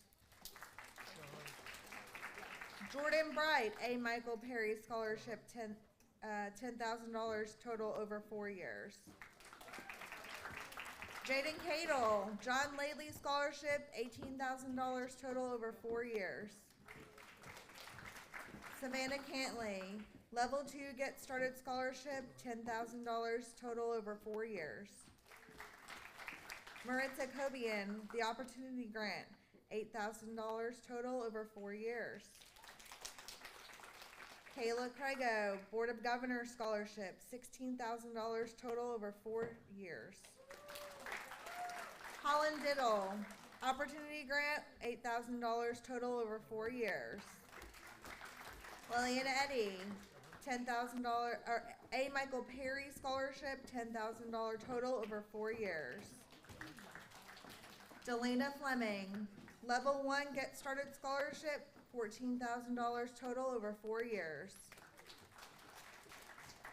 [SPEAKER 5] Jordan Bright, A. Michael Perry Scholarship, $10,000 total over 4 years. Jaden Cadle, John Lately Scholarship, $18,000 total over 4 years. Savannah Cantley, Level 2 Get Started Scholarship, $10,000 total over 4 years. Maritza Cobian, the Opportunity Grant, $8,000 total over 4 years. Kayla Craigo, Board of Governors Scholarship, $16,000 total over 4 years. Holland Diddle, Opportunity Grant, $8,000 total over 4 years. Lillian Eddy, $10,000, or A. Michael Perry Scholarship, $10,000 total over 4 years. Delana Fleming, Level 1 Get Started Scholarship, $14,000 total over 4 years.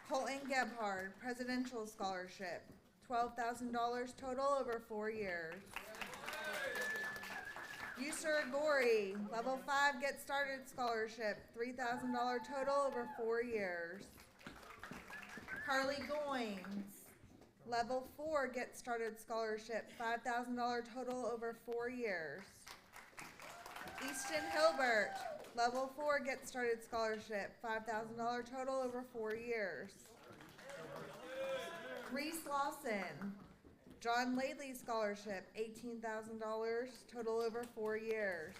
[SPEAKER 5] Colton Gebhard, Presidential Scholarship, $12,000 total over 4 years. Yusur Gori, Level 5 Get Started Scholarship, $3,000 total over 4 years. Carly Goins, Level 4 Get Started Scholarship, $5,000 total over 4 years. Easton Hilbert, Level 4 Get Started Scholarship, $5,000 total over 4 years. Reese Lawson, John Lately Scholarship, $18,000 total over 4 years.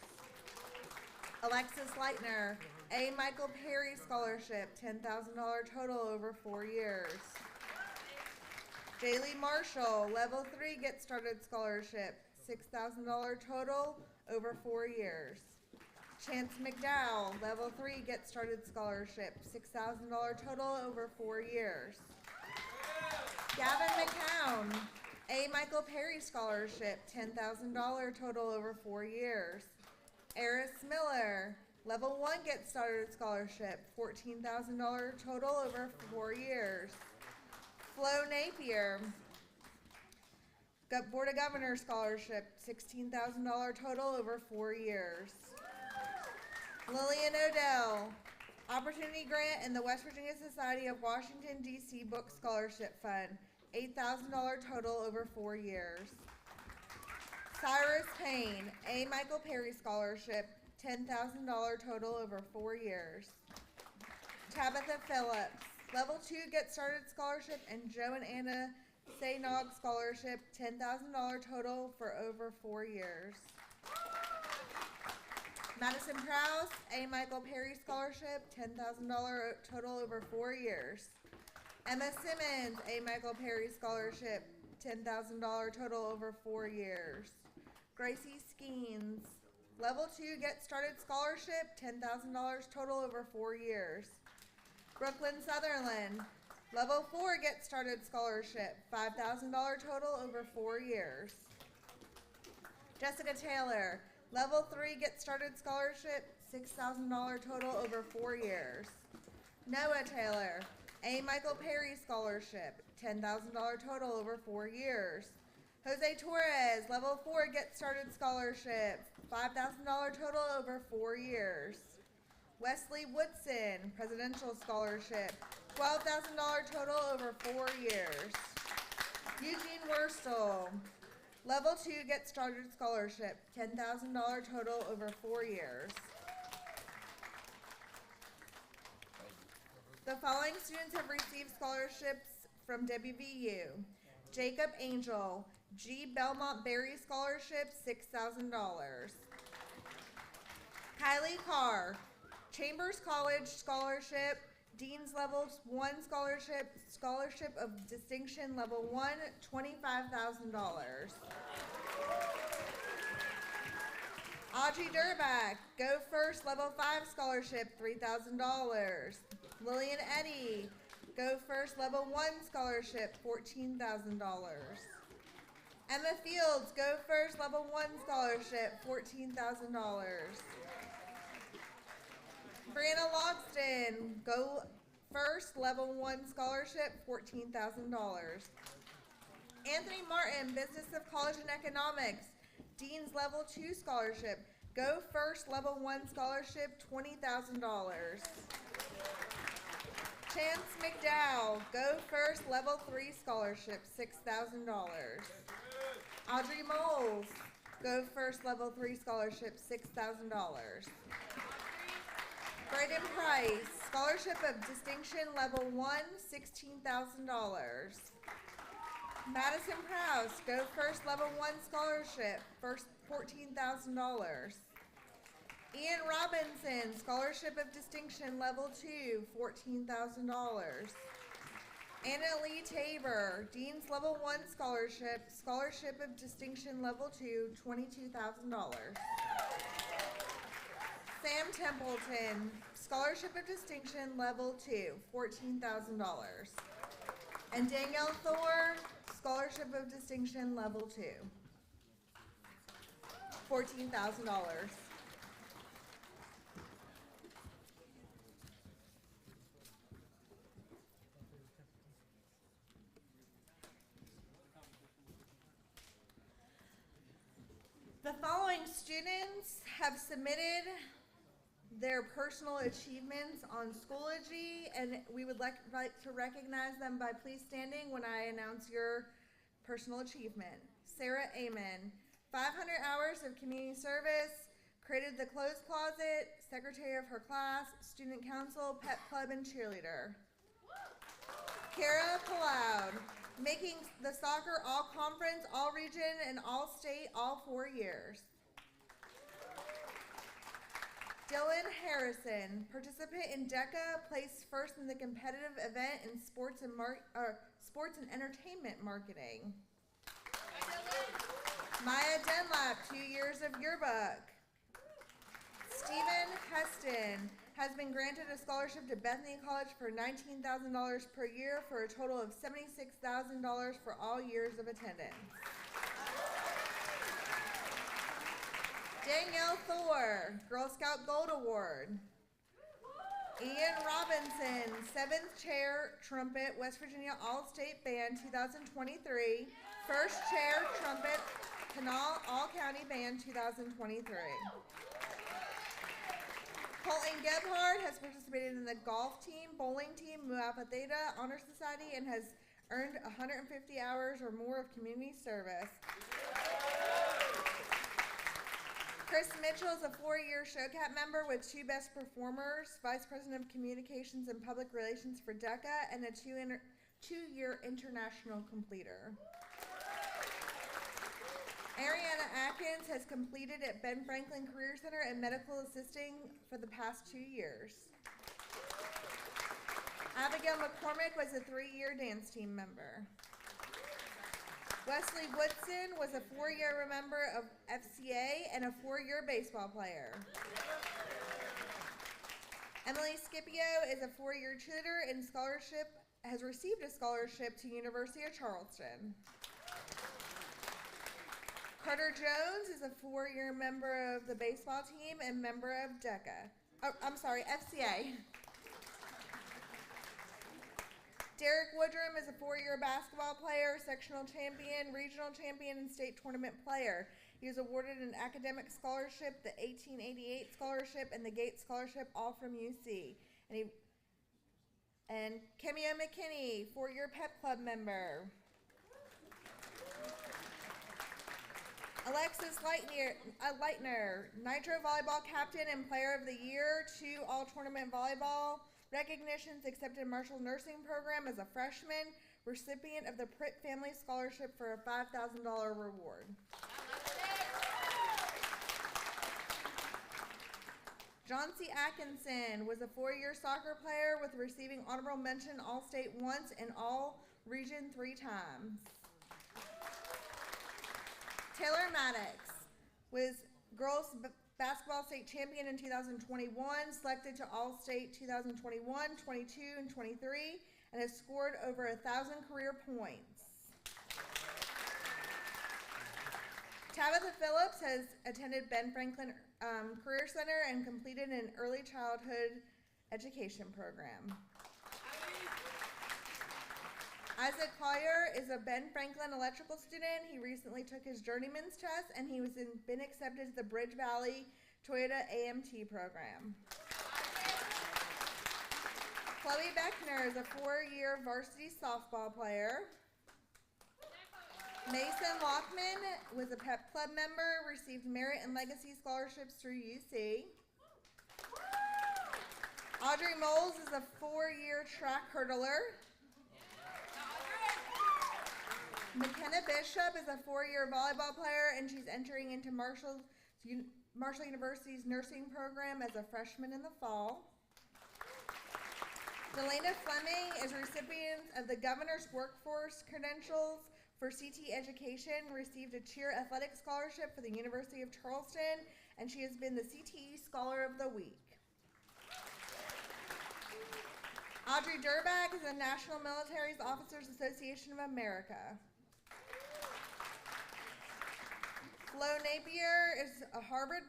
[SPEAKER 5] Alexis Leitner, A. Michael Perry Scholarship, $10,000 total over 4 years. Jaylee Marshall, Level 3 Get Started Scholarship, $6,000 total over 4 years. Chance McDowell, Level 3 Get Started Scholarship, $6,000 total over 4 years. Gavin McCown, A. Michael Perry Scholarship, $10,000 total over 4 years. Eris Miller, Level 1 Get Started Scholarship, $14,000 total over 4 years. Flo Napier, Board of Governors Scholarship, $16,000 total over 4 years. Lillian Odell, Opportunity Grant in the West Virginia Society of Washington, D.C. Book Scholarship Fund, $8,000 total over 4 years. Cyrus Payne, A. Michael Perry Scholarship, $10,000 total over 4 years. Tabitha Phillips, Level 2 Get Started Scholarship and Joe and Anna Saynog Scholarship, $10,000 total for over 4 years. Madison Prowse, A. Michael Perry Scholarship, $10,000 total over 4 years. Emma Simmons, A. Michael Perry Scholarship, $10,000 total over 4 years. Gracie Skeens, Level 2 Get Started Scholarship, $10,000 total over 4 years. Brooklyn Sutherland, Level 4 Get Started Scholarship, $5,000 total over 4 years. Jessica Taylor, Level 3 Get Started Scholarship, $6,000 total over 4 years. Noah Taylor, A. Michael Perry Scholarship, $10,000 total over 4 years. Jose Torres, level 4 Get Started Scholarship, $5,000 total over 4 years. Wesley Woodson, Presidential Scholarship, $12,000 total over 4 years. Eugene Wurstel, level 2 Get Started Scholarship, $10,000 total over 4 years. The following students have received scholarships from WVU. Jacob Angel, G. Belmont Berry Scholarship, $6,000. Kylie Carr, Chambers College Scholarship, Dean's Level 1 Scholarship, Scholarship of Distinction Level 1, $25,000. Audrey Durback, Go First Level 5 Scholarship, $3,000. Lillian Eddy, Go First Level 1 Scholarship, $14,000. Emma Fields, Go First Level 1 Scholarship, $14,000. Brianna Logston, Go First Level 1 Scholarship, $14,000. Anthony Martin, Business of College and Economics, Dean's Level 2 Scholarship, Go First Level 1 Scholarship, $20,000. Chance McDowell, Go First Level 3 Scholarship, $6,000. Audrey Moles, Go First Level 3 Scholarship, $6,000. Braden Price, Scholarship of Distinction Level 1, $16,000. Madison Prowse, Go First Level 1 Scholarship, $14,000. Ian Robinson, Scholarship of Distinction Level 2, $14,000. Anna Lee Tabor, Dean's Level 1 Scholarship, Scholarship of Distinction Level 2, $22,000. Sam Templeton, Scholarship of Distinction Level 2, $14,000. And Danielle Thor, Scholarship of Distinction Level 2, $14,000. The following students have submitted their personal achievements on Schoology, and we would like to recognize them by please standing when I announce your personal achievement. Sarah Amen, 500 hours of community service, created the clothes closet, secretary of her class, student council, pep club, and cheerleader. Kara Paloud, making the soccer all-conference, all-region, and all-state all 4 years. Dylan Harrison, participant in DECA, placed first in the competitive event in sports and entertainment marketing. Maya Dunlap, 2 years of Yearbook. Stephen Heston has been granted a scholarship to Bethany College for $19,000 per year for a total of $76,000 for all years of attendance. Danielle Thor, Girl Scout Gold Award. Ian Robinson, 7th Chair Trumpet, West Virginia All-State Band 2023. First Chair Trumpet, Kanawha All-County Band 2023. Colton Gebhardt has participated in the golf team, bowling team, Mu Alpha Theta Honor Society, and has earned 150 hours or more of community service. Chris Mitchell is a 4-year ShowCat member with 2 Best Performers, Vice President of Communications and Public Relations for DECA, and a 2-year international completer. Ariana Atkins has completed at Ben Franklin Career Center and medical assisting for the past 2 years. Abigail McCormick was a 3-year dance team member. Wesley Woodson was a 4-year member of FCA and a 4-year baseball player. Emily Scipio is a 4-year cheerleader and has received a scholarship to University of Charleston. Carter Jones is a 4-year member of the baseball team and member of DECA. FCA. Derek Woodrum is a 4-year basketball player, sectional champion, regional champion, and state tournament player. He was awarded an academic scholarship, the 1888 scholarship, and the Gates scholarship, all from UC. And Kemia McKinney, 4-year pep club member. Alexis Leitner, Nitro volleyball captain and player of the year, 2 all-tournament volleyball recognitions, accepted Marshall Nursing Program as a freshman, recipient of the Pritt Family Scholarship for a $5,000 reward. John C. Atkinson was a 4-year soccer player with receiving honorable mention All-State once and All-Region 3 times. Taylor Maddox was girls basketball state champion in 2021, selected to All-State 2021, 22, and 23, and has scored over 1,000 career points. Tabitha Phillips has attended Ben Franklin Career Center and completed an early childhood education program. Isaac Collier is a Ben Franklin electrical student. He recently took his journeyman's test and he was been accepted to the Bridge Valley Toyota AMT program. Chloe Beckner is a 4-year varsity softball player. Mason Lockman was a pep club member, received merit and legacy scholarships through UC. Audrey Moles is a 4-year track hurdler. McKenna Bishop is a 4-year volleyball player, and she's entering into Marshall University's nursing program as a freshman in the fall. Delana Fleming is recipient of the Governor's Workforce Credentials for CT Education, received a cheer athletic scholarship for the University of Charleston, and she has been the CTE Scholar of the Week. Audrey Durbach is a National Military Officers Association of America. Flo Napier is a Harvard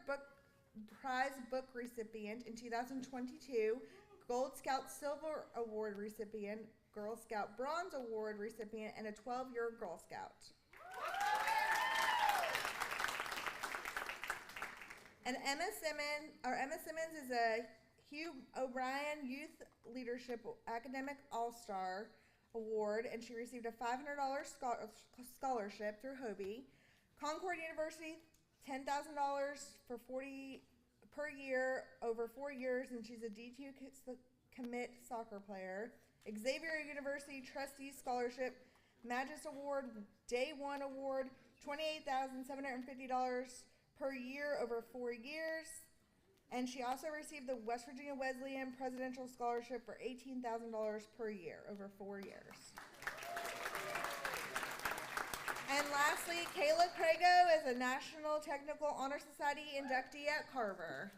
[SPEAKER 5] Prize book recipient in 2022, Gold Scout Silver Award recipient, Girl Scout Bronze Award recipient, and a 12-year Girl Scout. And Emma Simmons is a Hugh O'Brien Youth Leadership Academic All-Star Award, and she received a $500 scholarship through Hobie. Concord University, $10,000 for 40 per year over 4 years, and she's a D2 commit soccer player. Xavier University Trustee Scholarship, Magis Award, Day 1 Award, $28,750 per year over 4 years. And she also received the West Virginia Wesleyan Presidential Scholarship for $18,000 per year over 4 years. And lastly, Kayla Crago is a National Technical Honor Society inductee at Carver.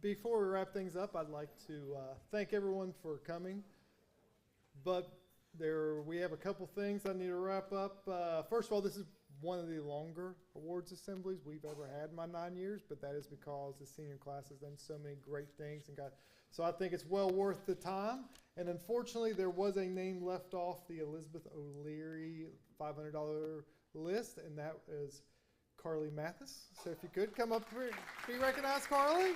[SPEAKER 15] Before we wrap things up, I'd like to thank everyone for coming. But we have a couple things I need to wrap up. First of all, this is one of the longer awards assemblies we've ever had in my 9 years, but that is because the senior class has done so many great things so I think it's well worth the time. And unfortunately, there was a name left off the Elizabeth O'Leary $500 list, and that is Carly Mathis. So if you could come up here, be recognized, Carly.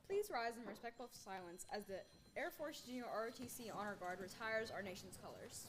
[SPEAKER 1] Please rise in respectful silence as the Air Force Junior ROTC Honor Guard retires our nation's colors.